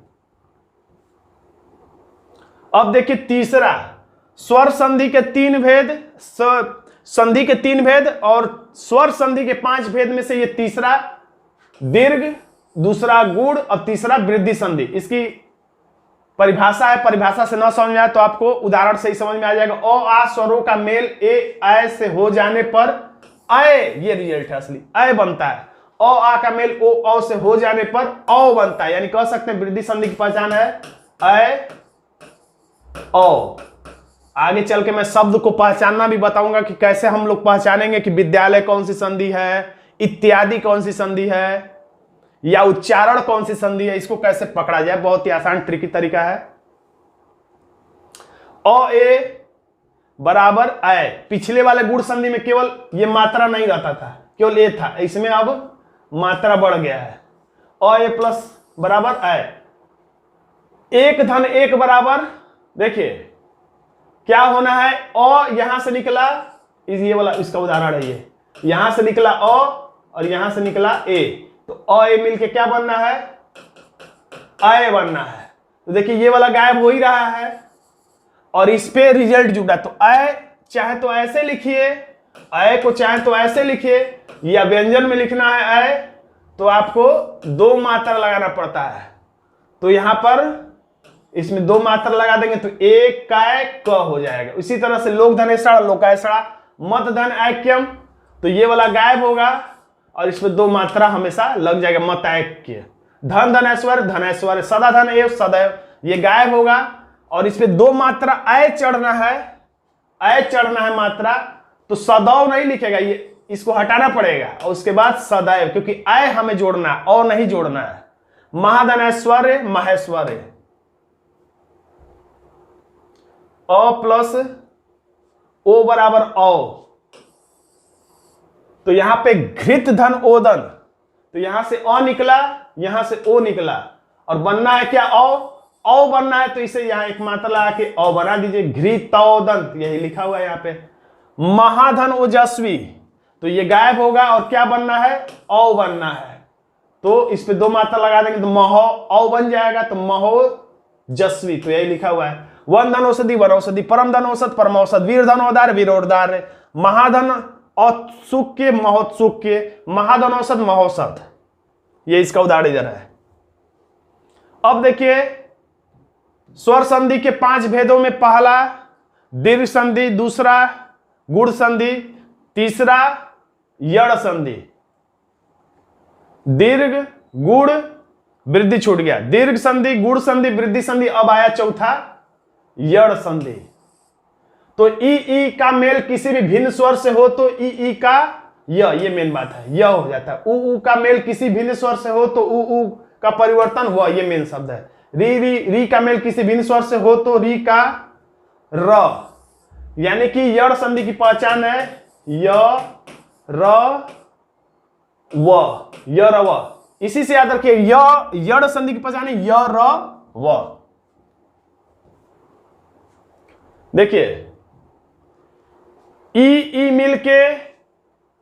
अब देखिए तीसरा, स्वर संधि के 3 भेद, संधि के 3 भेद और स्वर संधि के 5 भेद में से ये तीसरा दीर्घ, दूसरा गुण और तीसरा वृद्धि संधि। इसकी परिभाषा है, परिभाषा से न समझ में आए तो आपको उदाहरण से ही समझ में आ जाएगा। अ आ स्वरों का मेल ए ऐ से हो जाने पर अय, ये रिजल्ट है असली, अय बनता है। अ आ का मेल ओ औ से हो जाने पर औ बनता है, यानी कह सकते हैं वृद्धि संधि की पहचान है अय औ। आगे चल के मैं शब्द को पहचानना भी बताऊंगा कि कैसे हम लोग पहचानेंगे कि विद्यालय कौन सी संधि है, इत्यादि कौन सी संधि है, या उच्चारण कौन सी संधि है, इसको कैसे पकड़ा जाए, बहुत ही आसान ट्रिकी तरीका है। अ ए बराबर अय, पिछले वाले गुण संधि में केवल ये मात्रा नहीं रहता था, केवल ए था, इसमें अब मात्रा बढ़ गया है। अ ए प्लस बराबर ए, एक धन एक बराबर, देखिए क्या होना है, अ यहां से निकला, ये वाला इसका उदाहरण है, ये यहां से निकला अ और यहां से निकला ए, तो अ ए मिलके क्या बनना है, ए बनना है। तो देखिए ये वाला गायब हो ही रहा है और इस पे रिजल्ट जुड़ा, तो ए चाहे तो ऐसे लिखिए, ए को चाहे तो ऐसे लिखिए, या व्यंजन में लिखना है ए तो आपको दो मात्रा लगाना पड़ता है। तो यहां पर इसमें दो मात्रा लगा देंगे तो एक काय क हो जाएगा। इसी तरह से लोक धनेसड़ा लोकायसड़ा, मत धन ऐक्यम, तो ये वाला गायब होगा और इसमें दो मात्रा हमेशा लग जाएगा, मत ऐक्य। धन धनेश्वर धनेश्वर, सदा धन एव सदैव, ये गायब होगा और इसमें दो मात्रा ऐ चढ़ना है, ऐ चढ़ना है मात्रा, तो सदैव नहीं लिखेगा, ये इसको हटाना पड़ेगा और उसके बाद सदैव, क्योंकि ऐ हमें जोड़ना है, और नहीं जोड़ना है। महाधनेश्वर महेश्वर, अ प्लस ओ बराबर औ, तो यहां पे घृत धन ओदन, तो यहां से अ निकला, यहां से ओ निकला और बनना है क्या, औ बनना है, तो इसे यहां एक मात्रा लगा के औ बना दीजिए, घृतोदन, यही लिखा हुआ है यहां पे। महाधन ओजस्वी, तो ये गायब होगा और क्या बनना है, औ बनना है, तो इस पे दो मात्रा लगा देंगे तो महो औ बन जाएगा, तो महो जस्वी, तो यही लिखा हुआ है। वन धन औषधि वनौषधि, परम धन औषध परमौषध, वीर धन औदार वीरोदार, महाधन औत्सुक्य महोत्सुक्य, महाधन औषध महोषध, ये इसका उदाहरण इधर है। अब देखिए स्वर संधि के 5 भेदों में पहला दीर्घ संधि, दूसरा गुण संधि, तीसरा यड़ संधि। दीर्घ गुण वृद्धि छूट गया, दीर्घ संधि गुण संधि वृद्धि संधि, अब आया चौथा यड़ संधि। तो ई का मेल किसी भी भिन्न स्वर से हो तो ई का ये मेन बात है, य हो जाता है। उ का मेल किसी भिन्न स्वर से हो तो उ का परिवर्तन हुआ, ये मेन शब्द है। री का मेल किसी भिन्न स्वर से हो तो री का र, यानी कि यड़ संधि की पहचान है य र व, य र व, इसी से याद रखिए यड़ संधि की पहचान है य र व। देखिए ई मिलके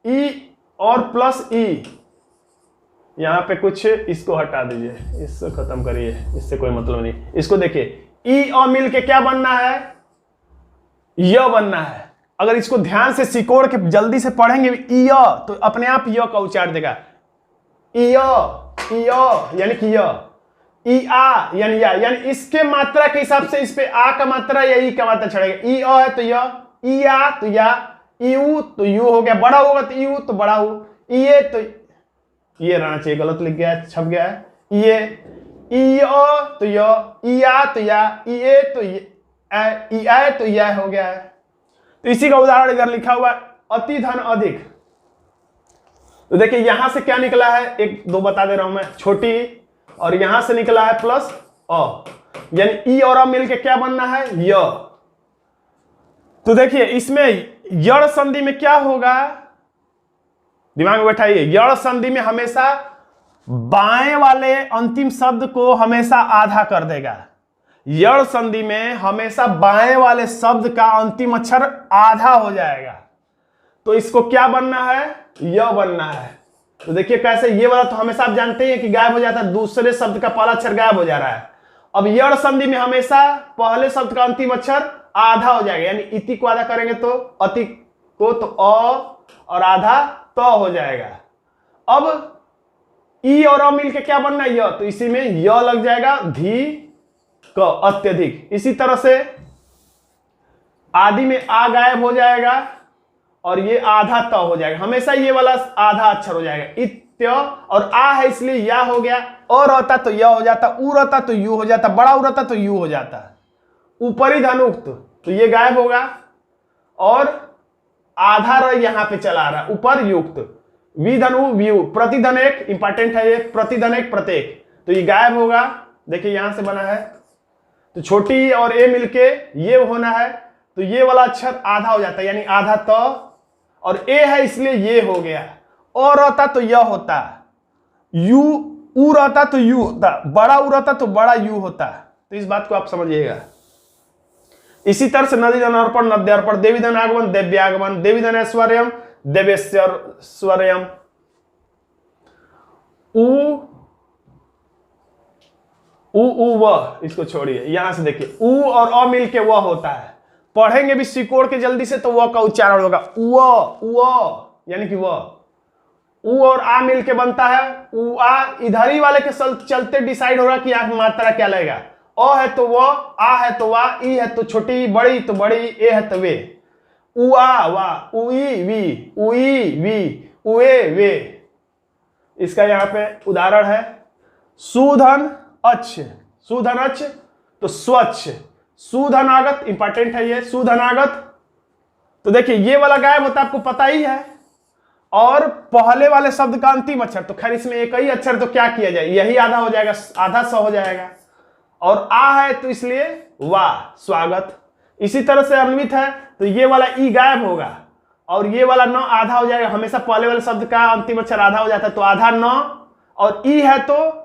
ई और प्लस ई, यहां पे कुछ इसको हटा दीजिए, इसको खत्म करिए, इससे कोई मतलब नहीं। इसको देखिए ई और मिलके क्या बनना है, य बनना है। अगर इसको ध्यान से सिकोड़ के जल्दी से पढ़ेंगे य तो अपने आप य का उच्चार देगा, य यानी कि य, ई आ यानी या, यानी इसके मात्रा के हिसाब से इस पे आ का मात्रा या ई का मात्रा चढ़ेगा। ई अ है तो य, ई आ तो या, ई उ तो यू हो गया, बड़ा होगा तो यू तो बड़ा हो, ये तो ये रहना चाहिए, गलत लिख गया है, छप गया है, ये ई अ तो य, ई आ तो या, ई ए तो ई आ तो या हो गया है। तो इसी का उदाहरण इधर लिखा हुआ है, अति धन अधिक। तो देखिए यहां से क्या निकला है, एक दो बता दे रहा हूं मैं, छोटी, और यहां से निकला है प्लस अ, यानी ई और अ मिलके क्या बनना है, य। तो देखिए इसमें यड़ संधि में क्या होगा, दिमाग में बैठाइए, यड़ संधि में हमेशा बाएं वाले अंतिम शब्द को हमेशा आधा कर देगा। यड़ संधि में हमेशा बाएं वाले शब्द का अंतिम अक्षर आधा हो जाएगा, तो इसको क्या बनना है, य बनना है। तो देखिए कैसे, ये वाला तो हमेशा आप जानते हैं कि गायब हो जाता है, दूसरे शब्द का पहला अक्षर गायब हो जा रहा है। अब यड़ संधि में हमेशा पहले शब्द का अंतिम अक्षर आधा हो जाएगा, यानी इति को आधा करेंगे तो अति को तो अ और आधा त हो जाएगा। अब ई और अ मिलके क्या बनना है, य, तो इसी में य लग जाएगा, धी क अत्यधिक। इसी तरह से आदि में आ गायब हो जाएगा और ये आधा त हो जाएगा, हमेशा ये वाला आधा अक्षर हो जाएगा। इत्य और आ है इसलिए या हो गया, और रहता तो य हो जाता, उ रहता तो यू हो जाता, बड़ा उ रहता तो यू हो जाता। ऊपरी धनुक्त तो ये गायब होगा और आधा र यहां पे चला रहा, ऊपर युक्त, विधनु व्यू, प्रतिधन एक इंपॉर्टेंट है, ये प्रतिधन एक प्रत्येक, तो ये गायब होगा। देखिए यहां से बना है, तो छोटी और ए मिलके ये होना है, तो ये वाला अक्षर आधा हो जाता है, यानी आधा त, और ए है इसलिए ये हो गया, और रहता तो यह होता, यू ऊ रहता तो यू होता, बड़ा ऊ रहता तो बड़ा यू होता। तो इस बात को आप समझिएगा। इसी तरह से नदी धन अर्पण नद्यार्पण, देवी धन आगमन देव्यागमन, देवी धन ऐश्वर्यम देवेश्वर्यम। ऊ व, इसको छोड़िए, यहां से देखिए ऊ और अ मिल के वह होता है। पढ़ेंगे भी सिकोड़ के जल्दी से तो वह का उच्चारण होगा उ, यानी कि वह। ऊ और आ मिल के बनता है उ आ। इधर ही वाले के चलते डिसाइड होगा कि यहाँ मात्रा क्या लगेगा। अ है तो वह, आ है तो वाह, ई है तो छोटी, बड़ी तो बड़ी, ए है तो वे। उ आ वाह, उई वी, उई वी, उए वे। इसका यहाँ पे उदाहरण है सुधन अच्छ, सुधन अच्छ तो स्वच्छ, सुधनागत इंपॉर्टेंट है ये, सुधनागत। तो देखिए ये वाला गायब होता है, आपको पता ही है। और पहले वाले शब्द का अंतिम अक्षर, तो खैर इसमें एक ही अक्षर, तो क्या किया जाए, यही आधा हो जाएगा, आधा स हो जाएगा। और आ है तो इसलिए वाह, स्वागत। इसी तरह से अन्वित है तो ये वाला ई गायब होगा और ये वाला न आधा हो जाएगा। हमेशा पहले वाले शब्द का अंतिम अक्षर आधा हो जाता है, तो आधा न। और ई है तो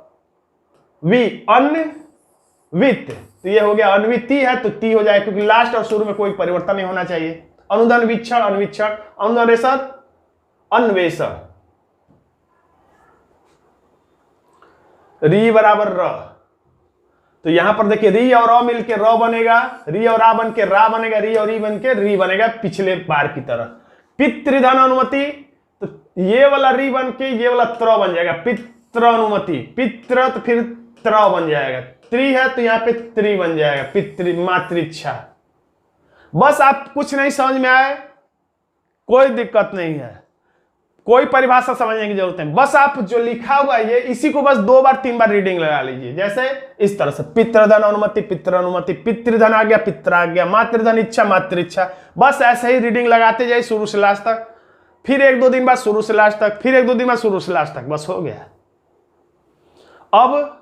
वी, अन्वित, तो ये हो गया। अन्विति है तो ती हो जाएगा, क्योंकि लास्ट और शुरू में कोई परिवर्तन नहीं होना चाहिए। अनुदान वीक्षण अन्वीक्षण, अनुदान अन्वेषण। री बराबर र, तो यहां पर देखिए री और अ मिलके र बनेगा, री और आ बन के रा बनेगा, री और ई बन के री बनेगा, पिछले बार की तरह। पितृधन अनुमति, तो ये वाला री बन के ये वाला त्र बन जाएगा, पितृ अनुमति। पितृ तो फिर त्र बन जाएगा, त्रि है तो यहाँ पे त्रि बन जाएगा, पितृ मातृच्छा। बस आप कुछ नहीं समझ में आए कोई दिक्कत नहीं है, कोई परिभाषा समझने की जरूरत नहीं। बस आप जो लिखा हुआ है ये, इसी को बस 2 बार 3 बार रीडिंग लगा लीजिए। जैसे इस तरह से पितृधन अनुमति, पितृ अनुमति, पितृधन आ गया, पितृ आ गया, मातृधन इच्छा, मातृच्छा। बस ऐसे ही रीडिंग लगाते जाइए शुरू से लास्ट तक, फिर 1-2 दिन बाद शुरू से लास्ट तक, फिर 1-2 दिन बाद शुरू से लास्ट तक, बस हो गया। अब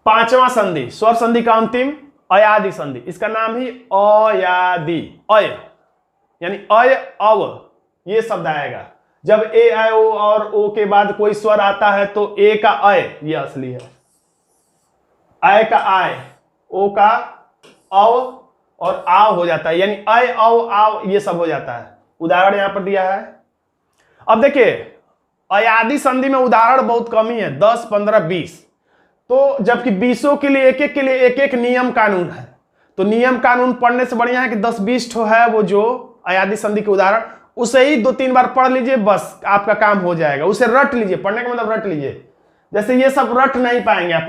5वां संधि, स्वर संधि का अंतिम अयादि संधि, इसका नाम ही अयादि। अय यानी अय अव, ये शब्द आएगा जब ए आय ओ और ओ के बाद कोई स्वर आता है तो ए का अय, ये असली है, आय का आय, ओ का अव और आव हो जाता है, यानी अय अव आव ये सब हो जाता है। उदाहरण यहां पर दिया है। अब देखिए अयादि संधि में उदाहरण बहुत कम ही है, 10, 15, 20। तो जबकि 20 के लिए एक एक नियम कानून है, तो नियम कानून पढ़ने से बढ़िया है कि 10-20 ठो है वो जो अयादि संधि के उदाहरण, उसे ही 2-3 बार पढ़ लीजिए, बस आपका काम हो जाएगा। उसे रट लीजिए, पढ़ने का मतलब रट लीजिए। जैसे ये सब रट नहीं पाएंगे आप,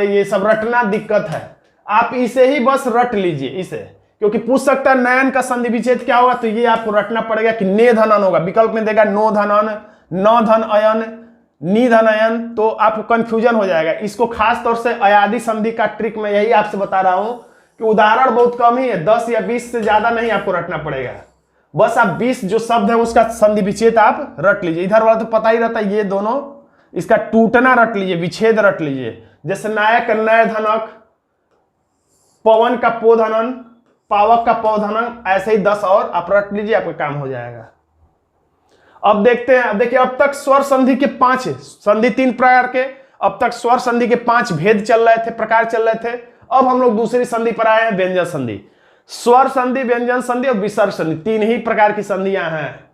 ये सब रटना दिक्कत है, आप इसे ही बस रट लीजिए इसे, क्योंकि पूछ सकता है नयन का संधि विच्छेद क्या होगा, तो ये आपको रटना पड़ेगा कि ने धन अन होगा, विकल्प में देगा नो धन अन, न धन अयन, नी धन अयन, तो आपको कंफ्यूजन हो जाएगा। इसको खास तौर से अयादि संधि का ट्रिक मैं यही आपसे बता रहा हूं कि उदाहरण बहुत कम ही है, 10 या 20 से ज्यादा नहीं आपको रटना पड़ेगा। बस आप 20 जो शब्द है उसका संधि विच्छेद आप रट लीजिए। इधर वाला तो पता ही रहता है, ये दोनों इसका टूटना रट लीजिए, विच्छेद रट लीजिए। जैसे नायक नय धनक, पवन का पोधनन, पावक का पौधनन, ऐसे ही 10 और आप रट लीजिए, आपका काम हो जाएगा। अब देखते हैं, अब देखिए अब तक स्वर संधि के 5 संधि 3 प्रकार के, अब तक स्वर संधि के 5 भेद चल रहे थे, प्रकार चल रहे थे। अब हम लोग दूसरी संधि पर आए हैं, व्यंजन संधि। स्वर संधि, व्यंजन संधि और विसर्ग संधि, 3 ही प्रकार की संधियां हैं।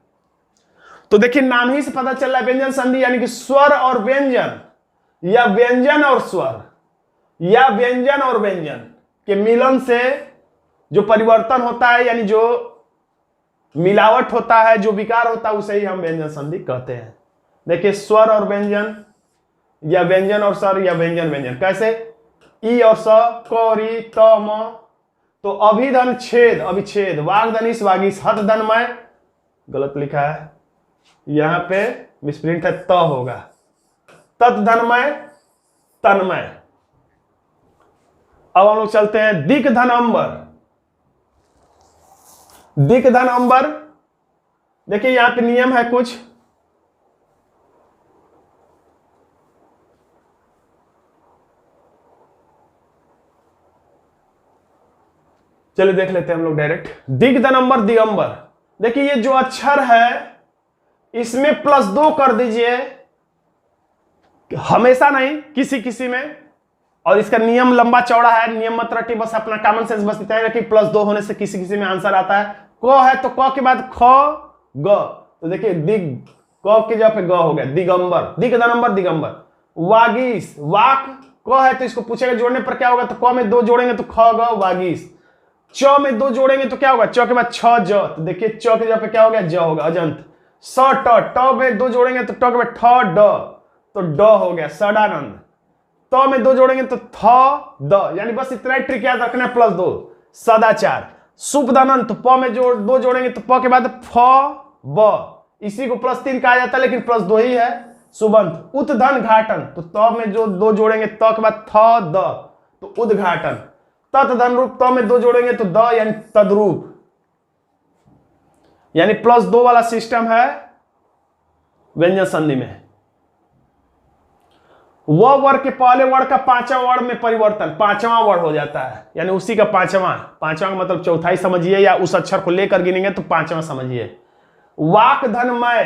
तो देखिए नाम ही से पता चल रहा है व्यंजन संधि यानी कि स्वर और व्यंजन, या व्यंजन और स्वर, या व्यंजन और व्यंजन के मिलन से जो परिवर्तन होता है, यानी जो मिलावट होता है, जो विकार होता है, उसे ही हम व्यंजन संधि कहते हैं। देखिए स्वर और व्यंजन, या व्यंजन और स्वर, या व्यंजन व्यंजन। कैसे? ई और स, क और ई, त म। तो अभिधन छेद अभिछेद, वाग्धनिस वागीस, हत धनमय, गलत लिखा है यहां पे, मिसप्रिंट है, त होगा, तत् धनमय तन्मय। अब हम लोग चलते हैं दिक धन अंबर। दिक धन अंबर, देखिए यहां पे नियम है कुछ, चलिए देख लेते हैं हम लोग डायरेक्ट। दिग्धनंबर दिगंबर, देखिए ये जो अक्षर है इसमें +2 कर दीजिए, हमेशा नहीं, किसी किसी में। और इसका नियम लंबा चौड़ा है, नियम मत रटिए, बस अपना कॉमन सेंस बस इतना है कि +2 होने से किसी किसी में आंसर आता है। क है तो क के बाद ख ग, तो देखिए दिग, क की जगह पे ग हो गया, दिगंबर, दिगंबर दिगंबर। वागीश, वाक क है तो इसको पूछेगा जोड़ने पर क्या होगा, तो क में 2 जोड़ेंगे तो ख ग वागीश। च में 2 जोड़ेंगे तो क्या होगा, च के बाद छ ज, तो देखिए च की जगह पे क्या हो गया, ज होगा, अजंत। स ट, ट में 2 जोड़ेंगे तो ट के बाद ठ ड, तो ड हो गया, सदानंद। त में 2 जोड़ेंगे तो थ द, यानी बस इतना ही ट्रिक याद रखना है, +2, सदाचार। शुभदानंद, तो प में 2 जोड़ेंगे तो प के बाद फ ब, इसी को +3 कहा जाता है लेकिन +2 ही है, सुबंत। उतधन घाटन, तो त में जो 2 जोड़ेंगे त के बाद थ द, तो उद्घाटन। तत्धन रूप, त में 2 जोड़ेंगे तो द, यानी तद्रूप। यानी +2 वाला सिस्टम है व्यंजन संधि में। वह वर्ड के पहले वर्ड का 5वां वर्ड में परिवर्तन, 5वां वर्ड हो जाता है, यानी उसी का 5वां का मतलब चौथाई समझिए, या उस अक्षर को लेकर गिनेंगे तो 5वां समझिए। वाक धनमय,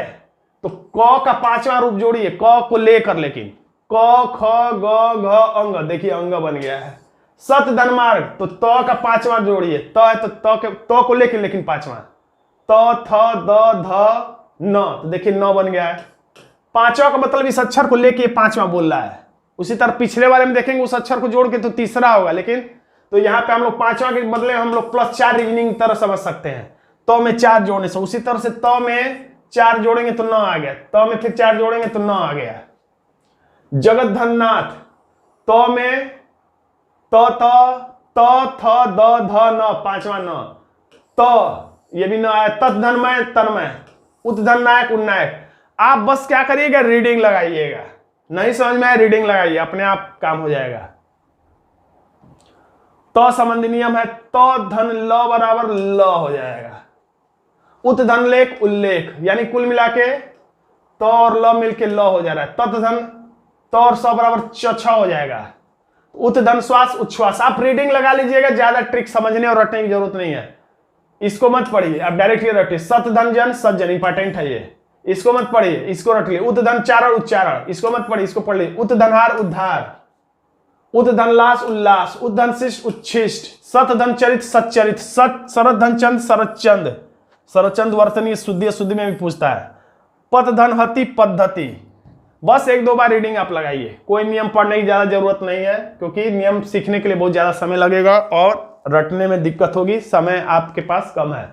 तो क का 5वां रूप जोड़िए, क को लेकर, लेकिन क ख ग घ अंग, देखिए अंग बन गया है। सत धनमार्ग, तो त का 5वां जोड़िए, त है तो त को लेकिन 5वां, त थ द ध न, तो देखिए न बन गया है। 5वां का मतलब इस अक्षर को लेके 5वां बोल रहा है। उसी तरह पिछले वाले में देखेंगे उस अक्षर को जोड़ के तो तीसरा होगा, लेकिन तो यहाँ पे हम लोग 5वां के बदले हम लोग +4 रीजनिंग तरह समझ सकते हैं। तो में 4 जोड़ने से, उसी तरह से तो में 4 जोड़ेंगे तो 9 आ गया, तो में फिर 4 जोड़ेंगे तो 9 आ गया। जगत धननाथ, तो में त थ द ध न, 5वां न, तो ये भी न आया। तत्धनमय तन्मय, उत्धननायक उन्नायक। आप बस क्या करिएगा, रीडिंग लगाइएगा, नहीं समझ में आया रीडिंग लगाइए, अपने आप काम हो जाएगा। तो संबंधी नियम है, तो धन ल बराबर ल हो जाएगा। उत्धन लेख उल्लेख, यानी कुल मिला के तो और ल मिलके ल हो जा रहा है। तत्धन तो और स बराबर छ हो जाएगा। उत्धन श्वास उच्छ्वास। आप रीडिंग लगा लीजिएगा, ज्यादा ट्रिक समझने और रटने की जरूरत नहीं है, इसको मत पढ़िए, आप डायरेक्ट ये रटिए। सतधन जन सज्जन, इंपॉर्टेंट है ये, इसको मत पढ़िए, इसको रट लिए। उद्धन चारण उच्चारण, इसको मत पढ़िए, इसको पढ़ लीजिए। उद्धनहार उद्धार, उद्धनलास उल्लास, उद्धन शिष्ट उच्छिष्ट, सतधन चरित सच्चरित, शरदधन चंद शरदचंद, शरदचंद वर्तनीय शुद्धि में भी पूछता है। पतधन हति पद्धति। बस 1-2 बार रीडिंग आप लगाइए, कोई नियम पढ़ने की ज्यादा जरूरत नहीं है, क्योंकि नियम सीखने के लिए बहुत ज्यादा समय लगेगा और रटने में दिक्कत होगी, समय आपके पास कम है।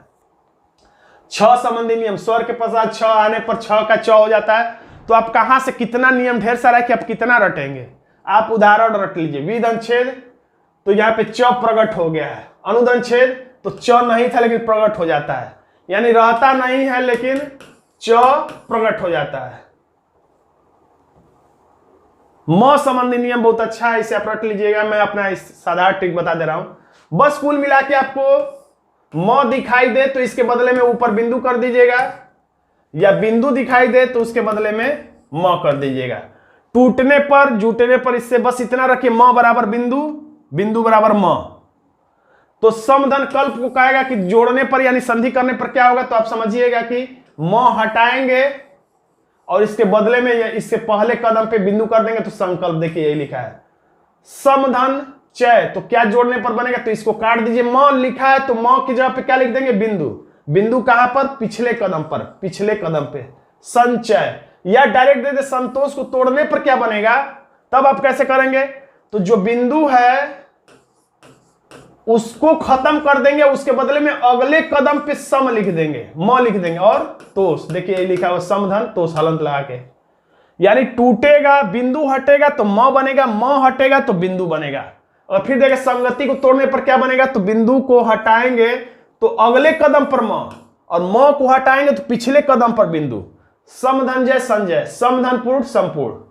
6 संबंधी नियम, स्वर के पश्चात 6 आने पर 6 का 6 हो जाता है। तो आप कहां से कितना नियम ढेर सारा है कि आप कितना रटेंगे। आप उदाहरण रट लीजिए। विधन छेद, तो यहाँ पे च प्रकट हो गया है। अनुदन छेद, तो च नहीं था लेकिन प्रकट हो जाता है, यानी रहता नहीं है लेकिन च प्रकट हो जाता है। म संबंधी नियम बहुत अच्छा है, इसे आप रट लीजिएगा, मैं अपना साधारण ट्रिक बता दे रहा हूं। बस कुल मिला के आपको म दिखाई दे तो इसके बदले में ऊपर बिंदु कर दीजिएगा, या बिंदु दिखाई दे तो उसके बदले में म कर दीजिएगा। टूटने पर जुटने पर इससे बस इतना रखिए, म बराबर बिंदु, बिंदु बराबर म। तो समधन कल्प को कहेगा कि जोड़ने पर यानी संधि करने पर क्या होगा, तो आप समझिएगा कि म हटाएंगे और इसके बदले में या इसके पहले कदम पे बिंदु कर देंगे तो संकल्प। देखिए यही लिखा है समधन चय, तो क्या जोड़ने पर बनेगा, तो इसको काट दीजिए। म लिखा है तो म की जगह पे क्या लिख देंगे, बिंदु। बिंदु कहां पर, पिछले कदम पर, पिछले कदम पे। संचय, या डायरेक्ट दे दे संतोष को तोड़ने पर क्या बनेगा, तब आप कैसे करेंगे, तो जो बिंदु है उसको खत्म कर देंगे, उसके बदले में अगले कदम पे सम लिख देंगे, म लिख देंगे और तोष। देखिए ये लिखा हुआ समधन तोष हलंत लगा के, यानी टूटेगा बिंदु हटेगा तो म बनेगा, म हटेगा तो बिंदु बनेगा। और फिर देखिए संगति को तोड़ने पर क्या बनेगा, तो बिंदु को हटाएंगे तो अगले कदम पर म, और म को हटाएंगे तो पिछले कदम पर बिंदु। समधन जय संजय, समधन पूर्ण संपूर्ण।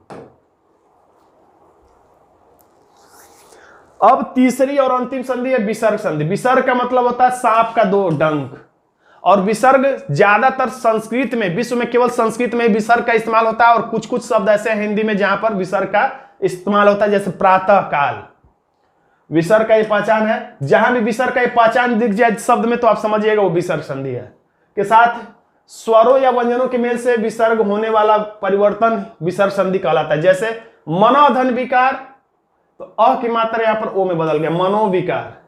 अब तीसरी और अंतिम संधि है विसर्ग संधि। विसर्ग का मतलब होता है सांप का 2 डंक, और विसर्ग ज्यादातर संस्कृत में, विश्व में केवल संस्कृत में विसर्ग का इस्तेमाल होता है, और कुछ कुछ शब्द ऐसे हैं हिंदी में जहां पर विसर्ग का इस्तेमाल होता है, जैसे प्रातः काल। विसर्ग का ये पहचान है, जहां भी विसर्ग का ये पहचान दिख जाए शब्द में तो आप समझिएगा वो विसर्ग संधि है। के साथ स्वरों या व्यंजनों के मेल से विसर्ग होने वाला परिवर्तन विसर्ग संधि कहलाता है। जैसे मनोधन विकार, तो अ की मात्रा यहां पर ओ में बदल गया, मनोविकार।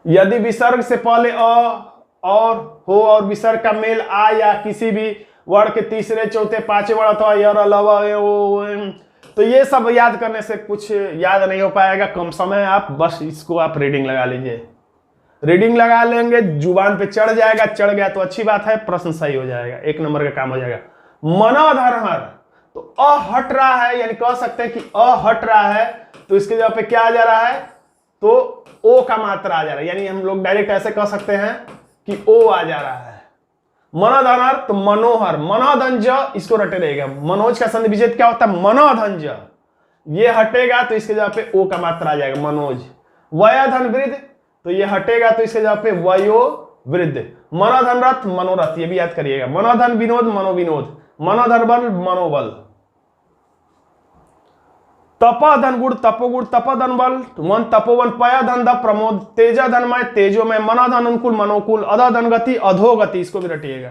यदि विसर्ग से पहले अ और हो और विसर्ग का मेल आ या किसी भी वर्ण के तीसरे चौथे पांचवें वर्ण अथवा यर अलावा तो ये सब याद करने से कुछ याद नहीं हो पाएगा, कम समय आप बस इसको आप रीडिंग लगा लीजिए। रीडिंग लगा लेंगे, जुबान पे चढ़ जाएगा, चढ़ गया तो अच्छी बात है, प्रश्न सही हो जाएगा, 1 नंबर का काम हो जाएगा। मनोधर्मर, तो अ हट रहा है, यानी कह सकते हैं कि अ हट रहा है, तो इसके जगह पे क्या आ जा रहा है, तो ओ का मात्रा आ जा रहा है, यानी हम लोग डायरेक्ट ऐसे कह सकते हैं कि ओ आ जा रहा है। मनोधनर, तो मनोहर, मनोधंज इसको रटे रहेगा। मनोज का संधि विच्छेद क्या होता है, मनोधंज, ये हटेगा तो इसके जगह पे ओ का मात्रा आ जाएगा, मनोज। वयोधन वृद्ध, तो ये हटेगा तो इसके जगह पे वयो वृद्ध। मनोधन रथ, मनोरथ, ये भी याद करिएगा। मनोधन विनोद, मनोविनोद। मनोधन बल, मनोबल। तपोधन गुण, तपोगुण, तपोधन बल, वन तपोवन, पयधन द प्रमोद, तेजधनमय, तेजोमय, मनोधन अनुकूल, मनोकूल, अधोधन गति, अधोगति, इसको भी रटिएगा।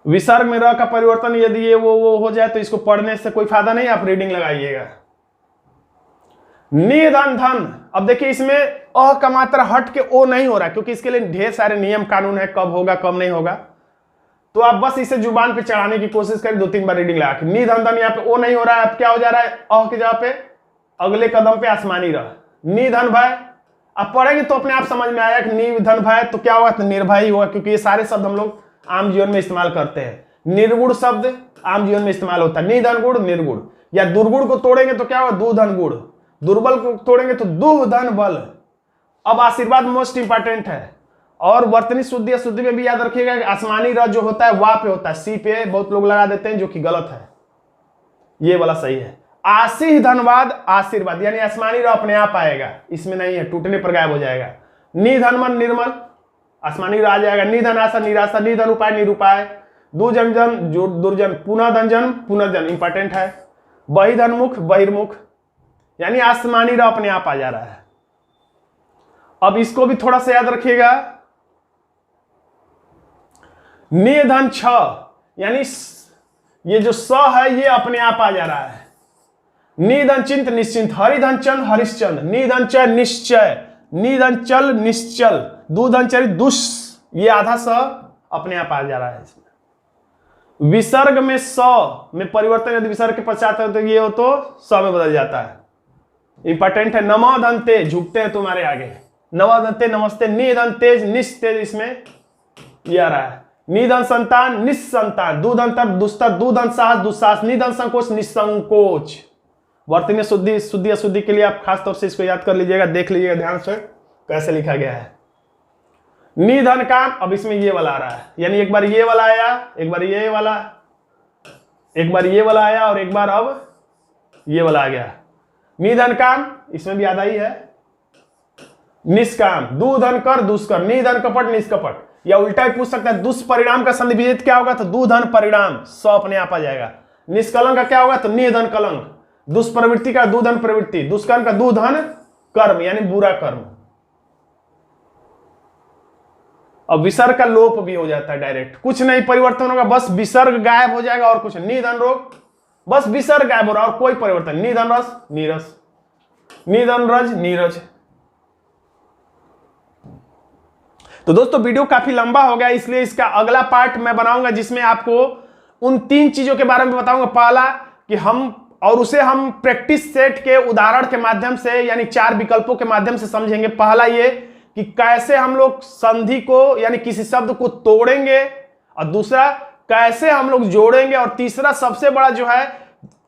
विसर्ग में र का परिवर्तन यदि ये वो हो जाए तो इसको पढ़ने से कोई फायदा नहीं, आप रीडिंग लगाइएगा। निधन धन, अब देखिए इसमें अ का मात्रा हट के ओ नहीं हो रहा, क्योंकि इसके लिए ढेर सारे नियम कानून है, कब होगा कब नहीं होगा, तो आप बस इसे जुबान पे चढ़ाने की कोशिश करें, 2-3 बार रीडिंग लगा के। निधन धन यहाँ पे ओ नहीं हो रहा है, अब क्या हो जा रहा है, अ की जगह पे अगले कदम पे आसमानी रह। निधन भय, अब पढ़ेंगे तो अपने आप समझ में आया कि निधन भय तो क्या होगा, तो निर्भय ही होगा, क्योंकि ये सारे शब्द हम लोग आम जीवन में इस्तेमाल करते हैं। निर्गुण शब्द आम जीवन में इस्तेमाल होता है, निधन गुण, निर्गुण। या दुर्गुण को तोड़ेंगे तो क्या होगा, दुधन गुण। दुर्बल को तोड़ेंगे तो दुधन बल। अब आशीर्वाद मोस्ट इंपॉर्टेंट है, और वर्तनी शुद्धि अशुद्धि में भी याद रखिएगा कि आसमानी र जो होता है वा पे होता है, सी पे बहुत लोग लगा देते हैं, जो कि गलत है, ये वाला सही है। आशीष धनवाद, आशीर्वाद, यानी आसमानी र अपने आप आएगा, इसमें नहीं है, टूटने पर गायब हो जाएगा। निधनमन, निर्मल, आसमानी र आ जाएगा। निधन आशा, निराशा, निधन उपाय, निरुपाय। दुर्जन जन, दुर्जन, पुनर्धन, पुनर्जन इंपॉर्टेंट है। बहिधनमुख, बहिर्मुख, यानी आसमानी र अपने आप आ जा रहा है। अब इसको भी थोड़ा सा याद रखिएगा। निधन छ, यानी ये जो स है ये अपने आप आ जा रहा है। निधन चिंत, निश्चिंत। हरिधन चंद, हरिश्चंद। निधन चय, निश्चय। निधन चल, निश्चल। दूधन चरित, दुष, ये आधा स अपने आप आ जा रहा है इसमें। विसर्ग में स में परिवर्तन यदि विसर्ग के पश्चात तो ये हो तो स में बदल जाता है, इंपॉर्टेंट है। नमोदंते, झुकते हैं तुम्हारे आगे। नमोदंते, नमस्ते। निधन तेज, निस्तेज, इसमें ये आ रहा है। निधन संतान, निस्संतान। दूधंतर, दुस्तर। दूधन साहस, दुस्साहस। निधन संकोच, निसंकोच। वर्तनी शुद्धि शुद्धि अशुद्धि के लिए आप खास तौर से इसको याद कर लीजिएगा, देख लीजिएगा ध्यान से कैसे लिखा गया है। निधन काम, अब इसमें ये वाला आ रहा है, यानी एक बार ये वाला आया, एक बार ये वाला, एक बार ये वाला आया, और एक बार अब ये वाला आ गया। निधन काम, इसमें भी आधा ही है। निष्काम, दूधन कर, दुष्कर। निधन कपट, निष्कपट, या उल्टा ही पूछ सकता है, दुष्परिणाम का संधि विच्छेद क्या होगा, तो दूधन परिणाम, स अपने आप आ जाएगा। निष्कलंक का क्या होगा, तो निधन कलंक। दुष्प्रवृत्ति का दूधन प्रवृत्ति। दुष्कर्म का दूधन कर्म, यानी बुरा कर्म। अब विसर्ग का लोप भी हो जाता है डायरेक्ट, कुछ नहीं परिवर्तन होगा, बस विसर्ग गायब हो जाएगा और कुछ। निधन रोग, बस विसर्ग गायब हो रहा और कोई परिवर्तन। निधन रस, नीरस। निधन रज, नीरज। तो दोस्तों वीडियो काफी लंबा हो गया, इसलिए इसका अगला पार्ट मैं बनाऊंगा जिसमें आपको उन 3 चीजों के बारे में बताऊंगा। पहला कि हम, और उसे हम प्रैक्टिस सेट के उदाहरण के माध्यम से, यानी 4 विकल्पों के माध्यम से समझेंगे। पहला ये कि कैसे हम लोग संधि को, यानी किसी शब्द को तोड़ेंगे, और दूसरा कैसे हम लोग जोड़ेंगे, और तीसरा सबसे बड़ा जो है,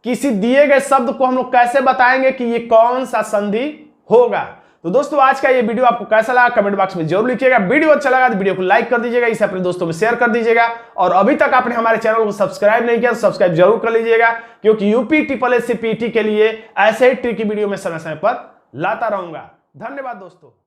किसी दिए गए शब्द को हम लोग कैसे बताएंगे कि ये कौन सा संधि होगा। तो दोस्तों आज का ये वीडियो आपको कैसा लगा कमेंट बॉक्स में जरूर लिखिएगा। वीडियो अच्छा लगा तो वीडियो को लाइक कर दीजिएगा, इसे अपने दोस्तों में शेयर कर दीजिएगा, और अभी तक आपने हमारे चैनल को सब्सक्राइब नहीं किया तो सब्सक्राइब जरूर कर लीजिएगा, क्योंकि यूपी ट्रिपल एससी पीटी के लिए ऐसे ही ट्रिकी वीडियो में समय समय पर लाता रहूंगा। धन्यवाद दोस्तों।